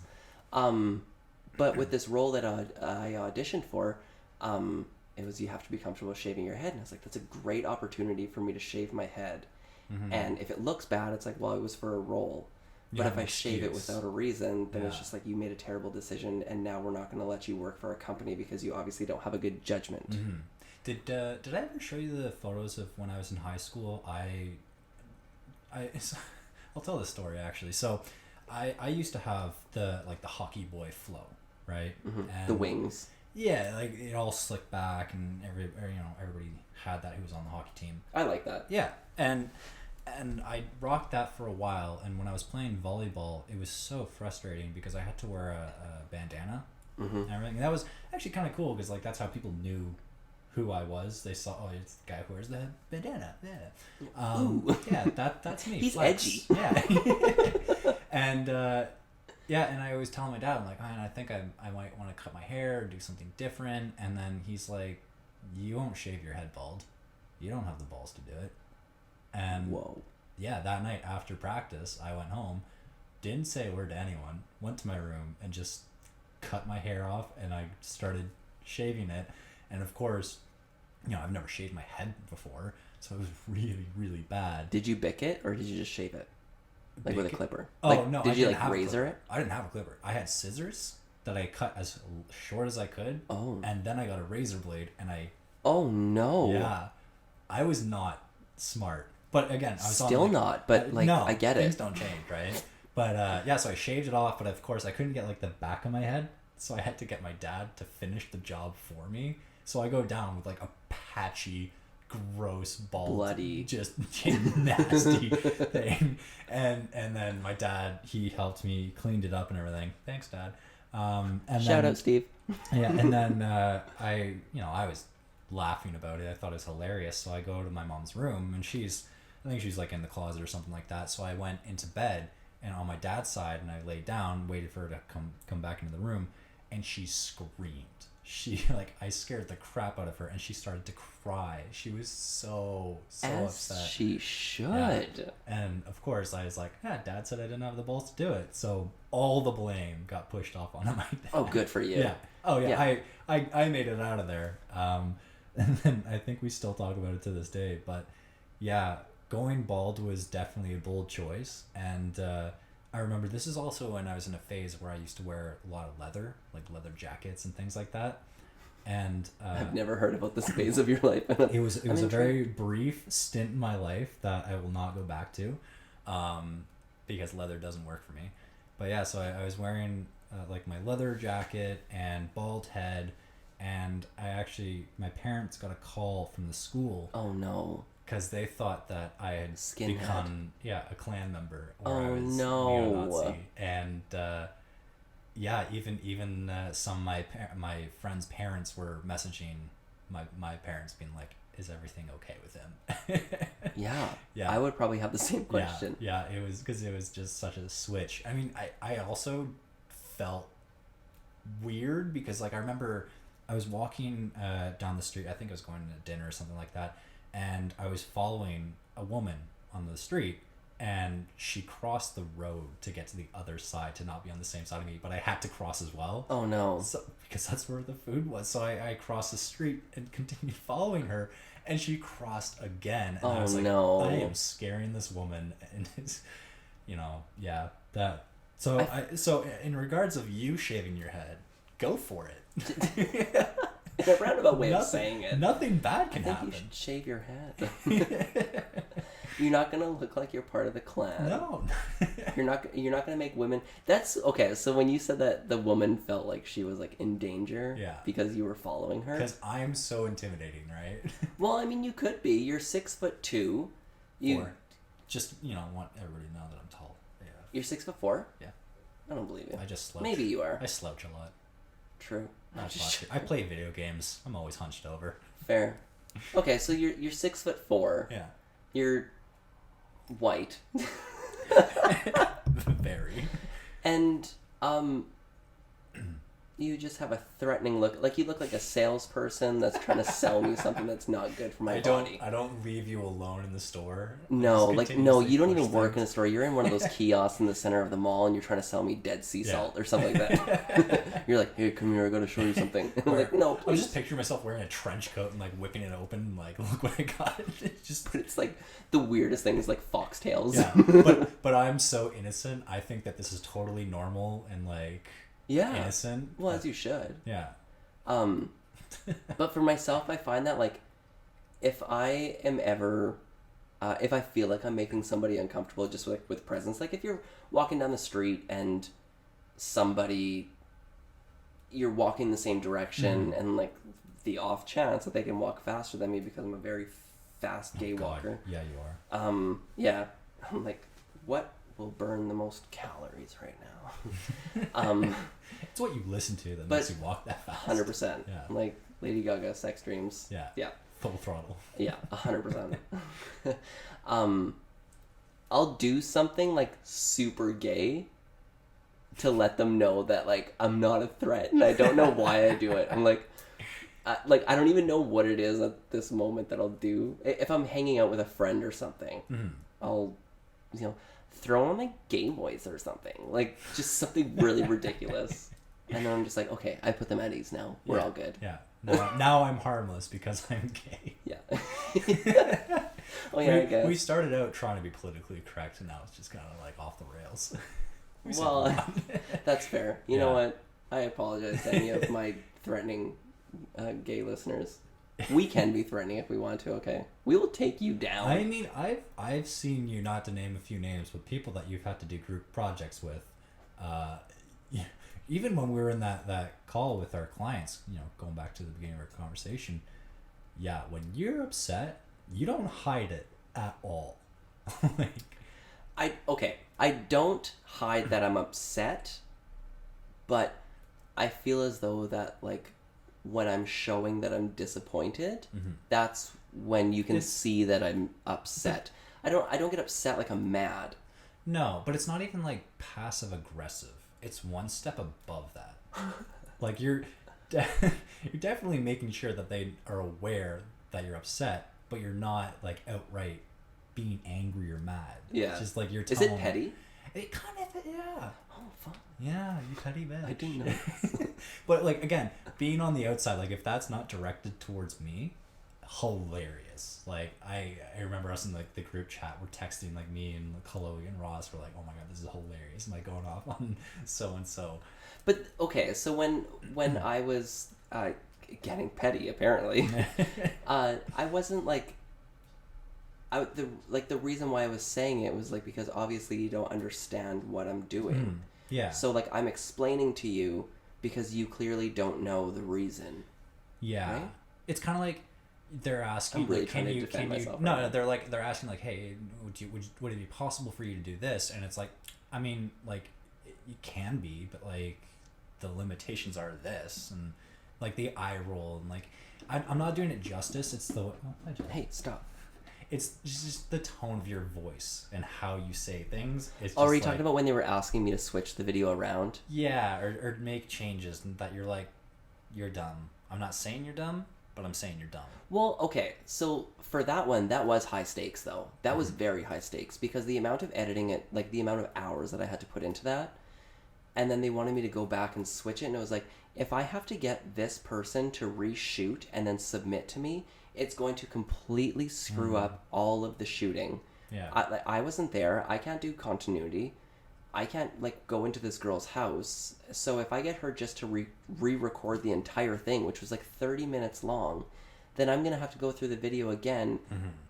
But with this role that I auditioned for, it was you have to be comfortable with shaving your head. And I was like, that's a great opportunity for me to shave my head. And if it looks bad, it's like, well, it was for a role. But if I shave it without a reason, then it's just like, you made a terrible decision, and now we're not going to let you work for a company because you obviously don't have a good judgment. Did I ever show you the photos of when I was in high school? I'll tell this story actually. So I used to have the hockey boy flow, right? And The wings. Yeah, like it all slicked back, and everybody had that who was on the hockey team. I like that. Yeah, and I rocked that for a while, and when I was playing volleyball, it was so frustrating because I had to wear a bandana and everything. And that was actually kind of cool because like that's how people knew who I was. They saw, oh, it's the guy who wears the bandana. Yeah, yeah, that's me. He's Flex. edgy. Yeah, and and I always tell my dad, I'm like, I think I might want to cut my hair or do something different. And then he's like, you won't shave your head bald. You don't have the balls to do it. And whoa. Yeah, that night after practice, I went home, didn't say a word to anyone, went to my room and just cut my hair off, and I started shaving it. And of course, I've never shaved my head before, so it was really, really bad. Did you bick it, or did you just shave it? Like with a clipper? Oh, like, no. Did you like razor it? I didn't have a clipper. I had scissors that I cut as short as I could. Oh. And then I got a razor blade, and Oh, no. Yeah. I was not smart. But again, I was still not, but like, no, I get things it. Don't change, right? But so I shaved it off, but of course I couldn't get like the back of my head, so I had to get my dad to finish the job for me. So I go down with like a patchy, gross, bald, bloody, just nasty thing, and then my dad, he helped me, cleaned it up and everything. Thanks, Dad. And shout out, Steve. Yeah, and then I was laughing about it. I thought it was hilarious. So I go to my mom's room, and I think she's like in the closet or something like that. So I went into bed, and on my dad's side, and I laid down, waited for her to come back into the room, and she screamed. I scared the crap out of her, and she started to cry. She was so upset. She should. Yeah. And of course, I was like, Dad said I didn't have the balls to do it. So all the blame got pushed off onto my dad. Oh, good for you. Yeah. Oh, yeah. Yeah. I made it out of there. And then I think we still talk about it to this day. But yeah, going bald was definitely a bold choice. And I remember this is also when I was in a phase where I used to wear a lot of leather, like leather jackets and things like that. And I've never heard about this phase of your life. It was a very brief stint in my life that I will not go back to, because leather doesn't work for me. But yeah, so I was wearing like my leather jacket and bald head, and my parents got a call from the school. Oh no. Because they thought that I had become a Klan member, or I was neo-Nazi. And even some of my friends' parents were messaging my parents, being like, "Is everything okay with him?" Yeah. Yeah. I would probably have the same question. Yeah. It was because it was just such a switch. I mean, I also felt weird because like I remember I was walking down the street. I think I was going to dinner or something like that, and I was following a woman on the street, and she crossed the road to get to the other side to not be on the same side of me, but I had to cross as well. Oh no. So, because that's where the food was. So I crossed the street and continued following her, and she crossed again. And I was like, no. I am scaring this woman. And it's, yeah, that. So so in regards of you shaving your head, go for it. In a roundabout way of saying it. Nothing bad can I think happen. you should shave your head. You're not gonna look like you're part of the clan. No. You're not gonna make women. That's okay. So when you said that the woman felt like she was like in danger, Yeah. because you were following her. Because I'm so intimidating, right? Well, I mean, you could be. You're 6'2". Or just want everybody to know that I'm tall. Yeah. You're 6'4". Yeah. I don't believe you. I just slouch. Maybe you are. I slouch a lot. True. I play video games. I'm always hunched over. Fair. Okay, so you're 6'4". Yeah. You're white. Very. And you just have a threatening look. Like you look like a salesperson that's trying to sell me something that's not good for my body. I don't leave you alone in the store. No, you don't even work in a store. You're in one of those kiosks in the center of the mall, and you're trying to sell me Dead Sea salt or something like that. You're like, hey, come here, I gotta show you something. I'm like, no, I please. just picture myself wearing a trench coat and like whipping it open, and, like, look what I got. But it's like the weirdest thing is like foxtails. Yeah, but I'm so innocent. I think that this is totally normal and like innocent. Well, as you should. Yeah. But for myself, I find that like if I am ever if I feel like I'm making somebody uncomfortable just with presence, like if you're walking down the street and you're walking the same direction and like the off chance that they can walk faster than me because I'm a very fast gay walker. Yeah, you are. Yeah. I'm like, what will burn the most calories right now? It's what you listen to that makes you walk that fast. 100%. Yeah. Like Lady Gaga, Sex Dreams. Yeah. Yeah. Full throttle. Yeah, 100%. I'll do something like super gay to let them know that like I'm not a threat, and I don't know why I do it. I'm like I don't even know what it is at this moment that I'll do. If I'm hanging out with a friend or something, I'll throw on like Game Boys or something, like just something really ridiculous. And then I'm just like, okay, I put them at ease now. We're all good. Yeah. Now I'm harmless because I'm gay. Yeah. Oh yeah, I guess. We started out trying to be politically correct, and now it's just kind of like off the rails. Well, that's fair. You know what? I apologize to any of my threatening gay listeners. We can be threatening if we want to. Okay, we will take you down. I mean, I've seen you, not to name a few names, but people that you've had to do group projects with. Even when we were in that call with our clients, going back to the beginning of our conversation, when you're upset, you don't hide it at all. I don't hide that I'm upset, but I feel as though that like when I'm showing that I'm disappointed, that's when you can see that I'm upset. I don't get upset like I'm mad. No, but it's not even like passive aggressive. It's one step above that. Like you're definitely making sure that they are aware that you're upset, but you're not like outright being angry or mad. Yeah. It's just like you're telling. Is it petty? It kind of, yeah. Oh, fuck. Yeah, you petty bitch. I didn't know. But like, again, being on the outside, like if that's not directed towards me, hilarious. Like I remember us in like the group chat, we're texting, like me and Chloe and Ross were like, oh my god, this is hilarious. I'm like going off on so and so. But okay, so when I was getting petty, apparently, I wasn't like. The reason why I was saying it was like because obviously you don't understand what I'm doing. Yeah. So like I'm explaining to you because you clearly don't know the reason. Yeah. Right? It's kind of like they're asking. I'm really trying to defend myself. No, they're asking like, hey, would it be possible for you to do this? And it's like, I mean, like it can be, but like the limitations are this, and like the eye roll, and like I'm not doing it justice. It's the hey, stop. It's just the tone of your voice and how you say things. It's are you talking about when they were asking me to switch the video around? Yeah, or make changes and that you're like, you're dumb. I'm not saying you're dumb, but I'm saying you're dumb. Well, okay, so for that one, that was high stakes, though. That was very high stakes, because the amount of editing, the amount of hours that I had to put into that, and then they wanted me to go back and switch it, and it was like, if I have to get this person to reshoot and then submit to me, it's going to completely screw up all of the shooting. Yeah. I wasn't there. I can't do continuity. I can't, go into this girl's house. So if I get her just to re-record the entire thing, which was 30 minutes long, then I'm going to have to go through the video again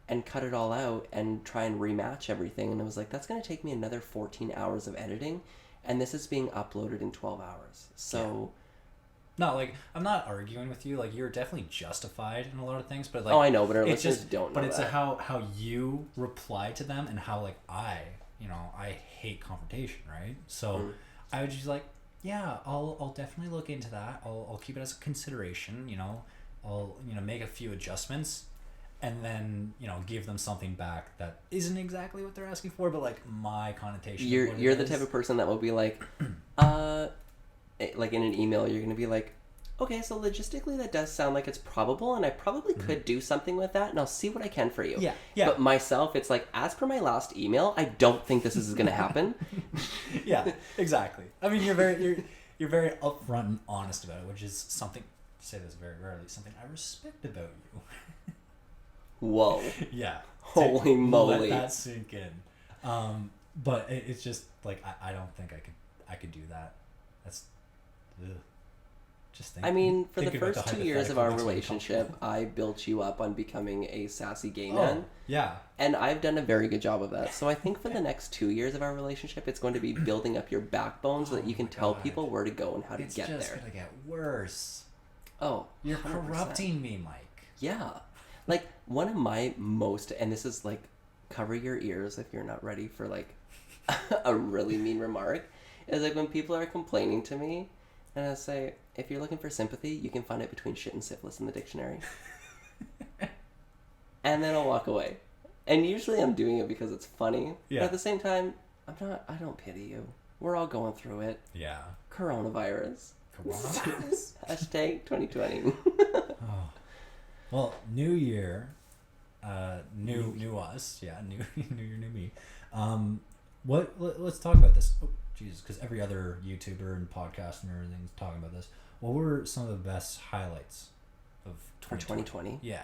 and cut it all out and try and rematch everything. And it was that's going to take me another 14 hours of editing. And this is being uploaded in 12 hours. So... Yeah. No, I'm not arguing with you. You're definitely justified in a lot of things, but oh, I know, but our listeners don't know. But it's how you reply to them, and how I hate confrontation, right? So I would just yeah, I'll definitely look into that. I'll keep it as a consideration. I'll make a few adjustments, and then give them something back that isn't exactly what they're asking for, but my connotation. You're the type of person that will be in an email, you're going to be okay, so logistically that does sound like it's probable, and I probably could do something with that, and I'll see what I can for you. Yeah, yeah. But myself, it's as per my last email, I don't think this is going to happen. Yeah, exactly. I mean, you're very upfront and honest about it, which is something, I say this very rarely, something I respect about you. Whoa. Yeah. Holy moly. Let that sink in. But it's just I don't think I could do that. That's... Ugh. Just think. I mean, for the first 2 years of our relationship, I built you up on becoming a sassy gay man. Yeah. And I've done a very good job of that. So I think for the next 2 years of our relationship, it's going to be building up your backbone so that you can tell people where to go and how to get there. It's just going to get worse. Oh, you're 100%. Corrupting me, Mike. Yeah. One of my most, and this is cover your ears if you're not ready for a really mean remark, is when people are complaining to me, and I say, if you're looking for sympathy, you can find it between shit and syphilis in the dictionary. And then I'll walk away. And usually I'm doing it because it's funny. Yeah. But at the same time, I don't pity you. We're all going through it. Yeah. Coronavirus. Hashtag 2020. Oh. Well, new year. New us. Yeah, new year, new me. Let's talk about this. Oh, Jesus, because every other YouTuber and podcast and everything's talking about this. What were some of the best highlights of 2020? Yeah.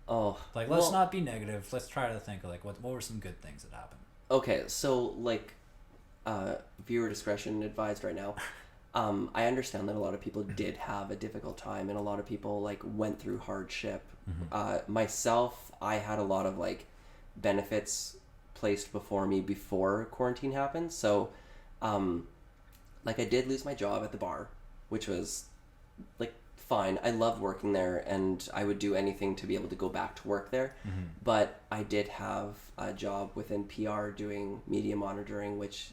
Oh, let's not be negative. Let's try to think what were some good things that happened. Okay, so viewer discretion advised right now. I understand that a lot of people did have a difficult time, and a lot of people went through hardship. Myself, I had a lot of benefits placed before me before quarantine happened. So, I did lose my job at the bar, which was fine. I loved working there, and I would do anything to be able to go back to work there. But I did have a job within PR doing media monitoring, which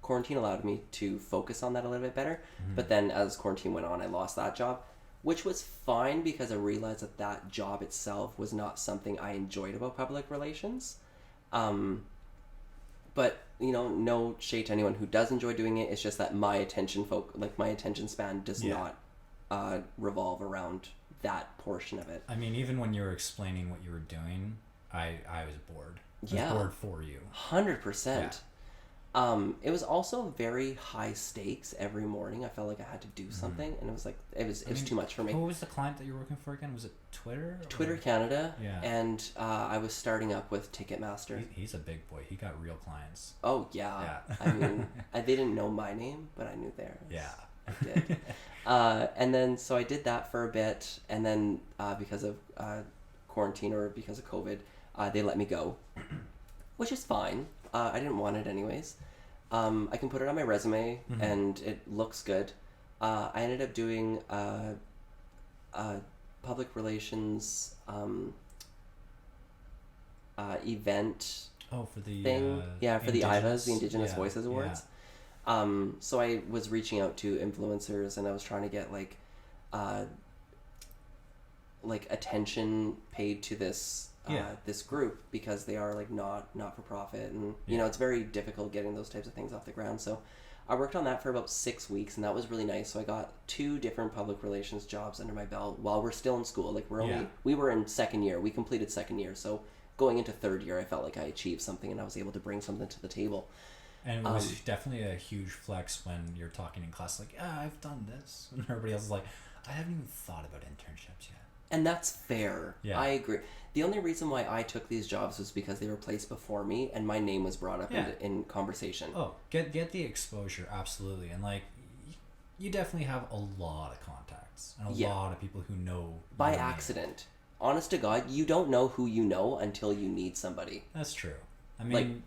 quarantine allowed me to focus on that a little bit better. But then as quarantine went on, I lost that job, which was fine because I realized that job itself was not something I enjoyed about public relations. But no shade to anyone who does enjoy doing it. It's just that my attention span does not revolve around that portion of it. I mean, even when you were explaining what you were doing, I was bored. I was bored for you. 100%. It was also very high stakes every morning. I felt like I had to do something, and it was too much for me. Who was the client that you were working for again? Was it Twitter? Twitter Canada. Yeah. And I was starting up with Ticketmaster. He's a big boy. He got real clients. Oh yeah. I mean, they didn't know my name, but I knew theirs. Yeah. I did. And then so I did that for a bit, and then because of quarantine or because of COVID, they let me go, which is fine. I didn't want it anyways. I can put it on my resume, and it looks good. I ended up doing public relations event for the thing. For the IVAs, the Indigenous Voices Awards. Yeah. So I was reaching out to influencers, and I was trying to get attention paid to this this group, because they are not for profit, and it's very difficult getting those types of things off the ground. So I worked on that for about 6 weeks, and that was really nice. So I got 2 different public relations jobs under my belt while we're still in school. Like we were in second year. We completed second year. So going into third year, I felt like I achieved something and I was able to bring something to the table. And it was definitely a huge flex when you're talking in class, like, yeah, I've done this. And everybody else is like, I haven't even thought about internships yet. And that's fair. Yeah. I agree. The only reason why I took these jobs was because they were placed before me and my name was brought up in conversation. Oh, get the exposure, absolutely. And like, you definitely have a lot of contacts and a lot of people who know by accident. Honest to God, you don't know who you know until you need somebody. That's true. I mean,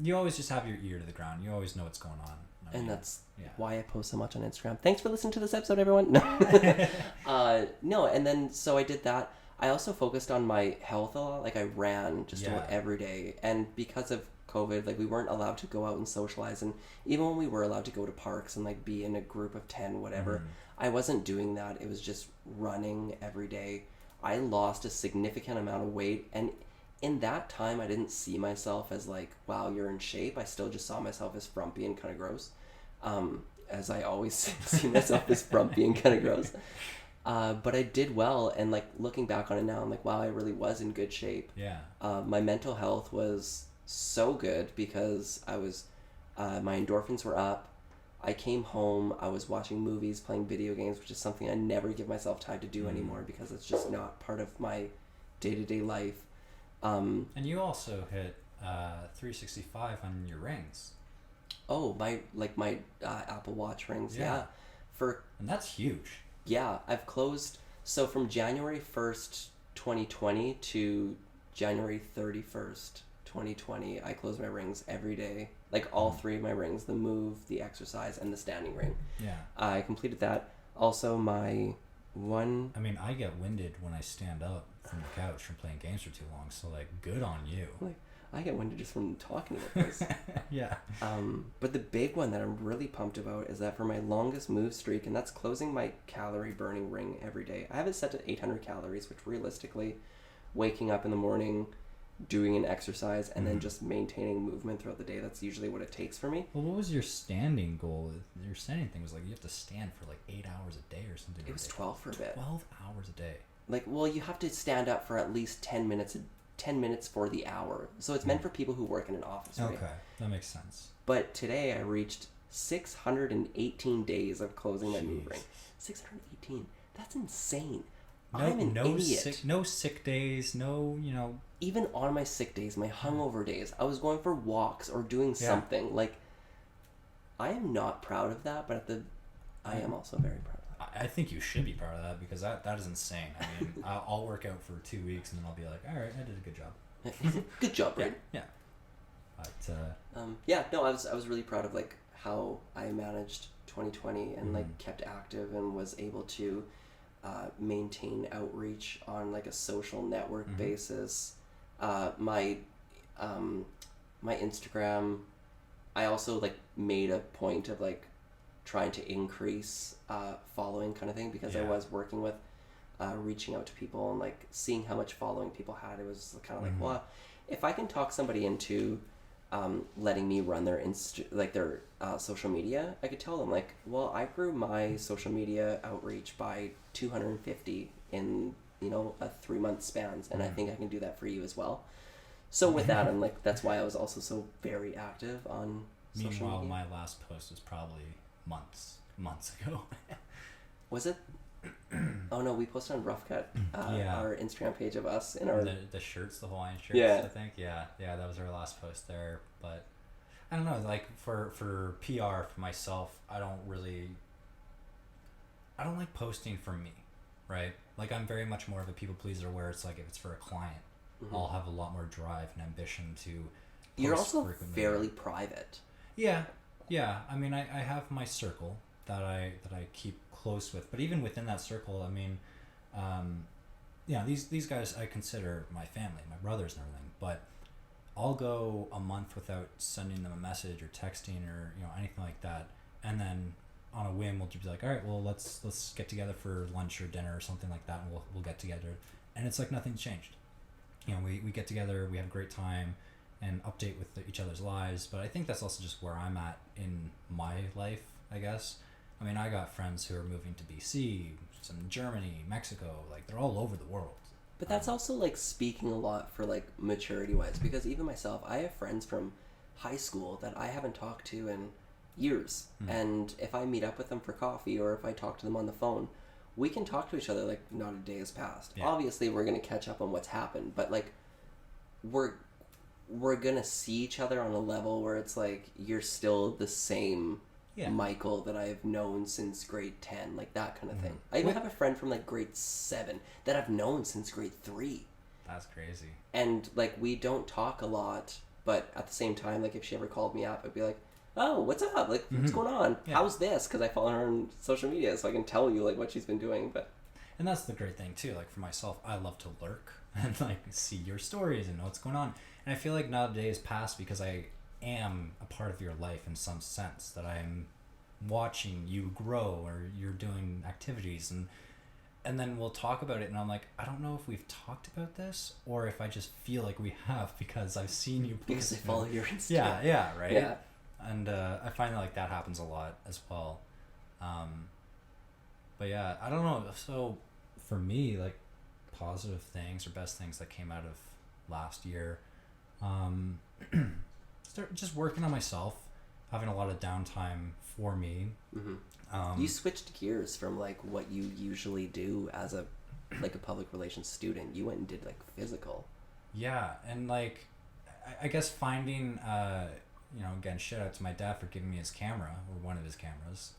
you always just have your ear to the ground. You always know what's going on. And that's why I post so much on Instagram. Thanks for listening to this episode, everyone. No, no. And then, so I did that. I also focused on my health a lot. Like I ran just about every day. And because of COVID, like we weren't allowed to go out and socialize. And even when we were allowed to go to parks and like be in a group of 10, whatever, I wasn't doing that. It was just running every day. I lost a significant amount of weight. And in that time, I didn't see myself as like, wow, you're in shape. I still just saw myself as frumpy and kind of gross. As I always see myself as frumpy and kind of gross. But I did well. And like looking back on it now, I'm like, wow, I really was in good shape. Yeah. My mental health was so good because I was, my endorphins were up. I came home, I was watching movies, playing video games, which is something I never give myself time to do anymore because it's just not part of my day-to-day life. And you also hit 365 on your rings. Oh, my Apple Watch rings, yeah. And that's huge. Yeah, I've closed, so from January 1st, 2020 to January 31st, 2020, I closed my rings every day. Like all 3 of my rings, the move, the exercise, and the standing ring. Yeah. I completed that. Also, my one... I mean, I get winded when I stand up from the couch from playing games for too long, so like, good on you. Like, I get winded just from talking about this. Yeah. But the big one that I'm really pumped about is that for my longest move streak, and that's closing my calorie burning ring every day. I have it set to 800 calories, which realistically, waking up in the morning, doing an exercise, and then just maintaining movement throughout the day, that's usually what it takes for me. Well, what was your standing goal? Your standing thing was like you have to stand for like 8 hours a day or something. It was 12 for a bit. 12 hours a day. Like, well, you have to stand up for at least 10 minutes for the hour. So it's meant for people who work in an office, right? Okay, that makes sense. But today I reached 618 days of closing my move ring. 618. That's insane. I'm an idiot. No sick days, no, Even on my sick days, my hungover days, I was going for walks or doing something. Like, I am not proud of that, but I am also very proud of that. I think you should be proud of that because that is insane. I mean, I'll work out for 2 weeks and then I'll be like, all right, I did a good job. Good job, right? Yeah. But, no, I was really proud of like how I managed 2020 and like kept active and was able to maintain outreach on like a social network basis. My Instagram, I also like made a point of like trying to increase following kind of thing because I was working with reaching out to people and like seeing how much following people had. It was kind of like, well, if I can talk somebody into letting me run their their social media, I could tell them like, well, I grew my social media outreach by 250 in a 3-month spans, and I think I can do that for you as well. So with that, I'm like, that's why I was also so very active on social media. Meanwhile, my last post was probably months ago. Was it? Oh no, we posted on Ruff our Instagram page of us in our the shirts, the Hawaiian shirts. I think that was our last post there. But I don't know, like for PR for myself, I don't like posting for me, right? Like I'm very much more of a people pleaser where it's like if it's for a client, I'll have a lot more drive and ambition to post. You're also frequently. fairly private. Yeah. I mean, I have my circle that I keep close with, but even within that circle, I mean, these guys I consider my family, my brothers and everything. But I'll go a month without sending them a message or texting or anything like that, and then on a whim we'll just be like, all right, well let's get together for lunch or dinner or something like that, and we'll get together, and it's like nothing's changed. We get together, we have a great time. and update with each other's lives. But I think that's also just where I'm at in my life, I guess. I mean, I got friends who are moving to BC, some in Germany, Mexico, like they're all over the world. But that's also like speaking a lot for like maturity wise, because even myself, I have friends from high school that I haven't talked to in years. And if I meet up with them for coffee or if I talk to them on the phone, we can talk to each other like not a day has passed. Yeah. Obviously, we're going to catch up on what's happened, but like we're going to see each other on a level where it's like you're still the same Michael that I've known since grade 10, like that kind of thing. I even have a friend from like grade 7 that I've known since grade 3. That's crazy. And like we don't talk a lot, but at the same time, like if she ever called me up, I'd be like, oh, what's up? Like, what's going on? Yeah. How's this? Because I follow her on social media, so I can tell you like what she's been doing. And that's the great thing too. Like for myself, I love to lurk and like see your stories and know what's going on. And I feel like not a day has passed because I am a part of your life in some sense, that I'm watching you grow or you're doing activities, and then we'll talk about it and I'm like, I don't know if we've talked about this or if I just feel like we have because I've seen you because I follow your Instagram. Yeah, right. Yeah. And I find that like that happens a lot as well. But yeah, I don't know. So for me, like positive things or best things that came out of last year, start just working on myself, having a lot of downtime for me. You switched gears from like what you usually do as a public relations student. You went and did like physical. Yeah, and like I guess finding again, shout out to my dad for giving me his camera, or one of his cameras.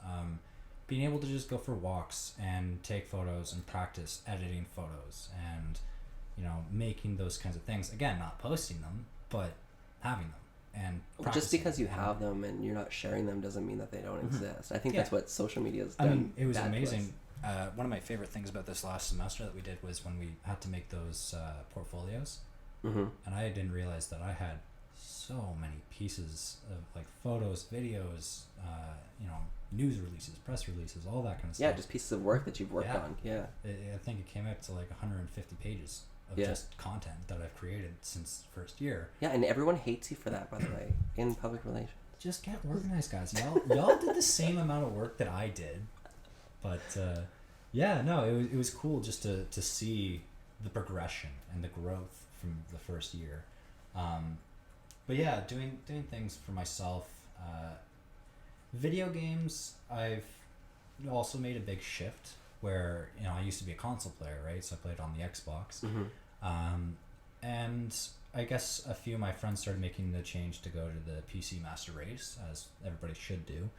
Being able to just go for walks and take photos and practice editing photos and making those kinds of things. Again, not posting them, but having them. And just because you have them and you're not sharing them doesn't mean that they don't exist. I think that's what social media has done. I mean, it was amazing. One of my favorite things about this last semester that we did was when we had to make those portfolios. And I didn't realize that I had so many pieces of like photos, videos, news releases, press releases, all that kind of stuff. Yeah, just pieces of work that you've worked on. Yeah. I think it came up to like 150 pages of just content that I've created since first year. Yeah, and everyone hates you for that, by the way, in public relations. Just get organized, guys. Y'all did the same amount of work that I did, but it was cool just to see the progression and the growth from the first year. But yeah, doing things for myself. Video games, I've also made a big shift where I used to be a console player, right? So I played on the Xbox. And I guess a few of my friends started making the change to go to the PC Master Race, as everybody should do.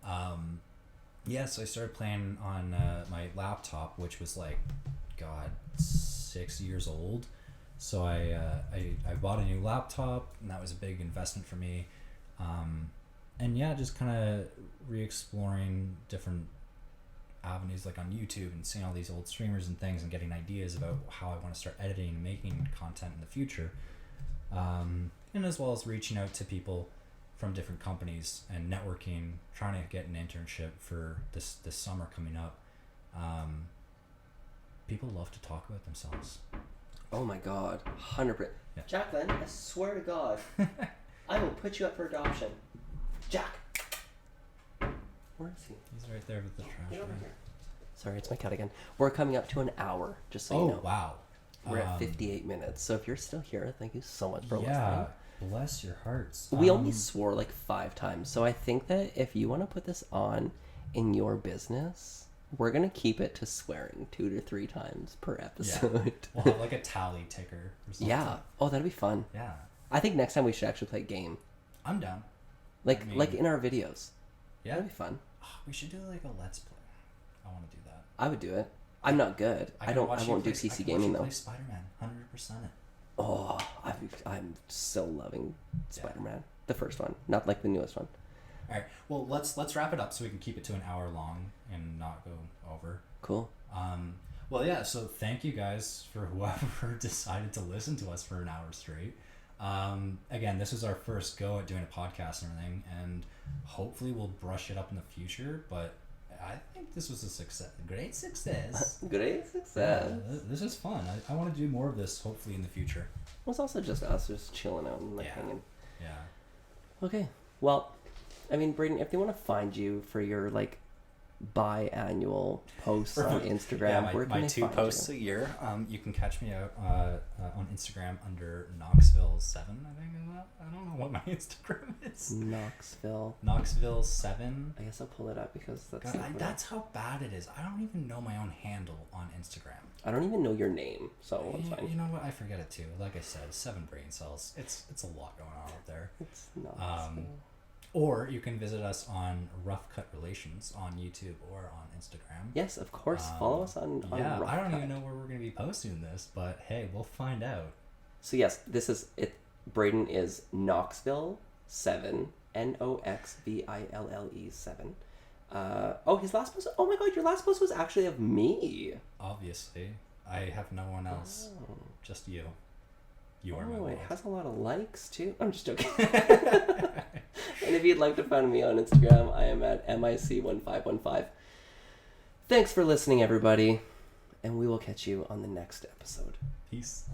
So I started playing on my laptop, which was like, 6 years old. So I bought a new laptop, and that was a big investment for me. Just kind of re-exploring different avenues like on YouTube and seeing all these old streamers and things and getting ideas about how I want to start editing and making content in the future. And as well as reaching out to people from different companies and networking, trying to get an internship for this summer coming up. People love to talk about themselves. Oh my God, 100%. Yeah. Jacqueline, I swear to God, I will put you up for adoption. Jack! Where is he? He's right there with the trash. Get over here. Sorry, it's my cat again. We're coming up to an hour, just so you know. Oh, wow. We're at 58 minutes. So if you're still here, thank you so much for listening. Yeah, bless your hearts. We only swore like 5 times. So I think that if you want to put this on in your business, we're going to keep it to swearing 2 to 3 times per episode. Yeah. We'll have like a tally ticker or something. Yeah. Oh, that'd be fun. Yeah. I think next time we should actually play a game. I'm down. Like in our videos. Yeah. That'd be fun. Oh, we should do like a Let's Play. I want to do that. I would do it. I'm not good. I won't do PC gaming though. Play Spider-Man 100%. Oh, I'm so loving Spider-Man. The first one, not like the newest one. All right. Well, let's wrap it up so we can keep it to an hour long and not go over. Cool. Well, yeah. So thank you guys for whoever decided to listen to us for an hour straight. Again, this is our first go at doing a podcast and everything, and hopefully we'll brush it up in the future. But I think this was a success. Great success. Great success. Yeah, this is fun. I want to do more of this hopefully in the future. was also just us just chilling out and like hanging. Yeah. Okay. Well, I mean, Braden, if they want to find you for your like biannual posts on Instagram, where can my they 2 find posts you? a year. You can catch me out on Instagram under Knoxville7. I think is that. I don't know what my Instagram is. Knoxville7. I guess I'll pull it up because that's. God, that's how bad it is. I don't even know my own handle on Instagram. I don't even know your name, so it's fine. You know what? I forget it too. Like I said, 7 brain cells. It's a lot going on out there. It's not. Or you can visit us on Rough Cut Relations on YouTube or on Instagram. Yes, of course. Follow us on yeah, Rough I don't Cut. even know where we're going to be posting this, but hey, we'll find out. So yes, this is it. Braden is Knoxville7, Noxville 7. His last post. Oh my God, your last post was actually of me. Obviously, I have no one else. Oh. Just you. You are my Oh, world. it has a lot of likes too. I'm just joking. And if you'd like to find me on Instagram, I am at mic1515. Thanks for listening, everybody, and we will catch you on the next episode. Peace.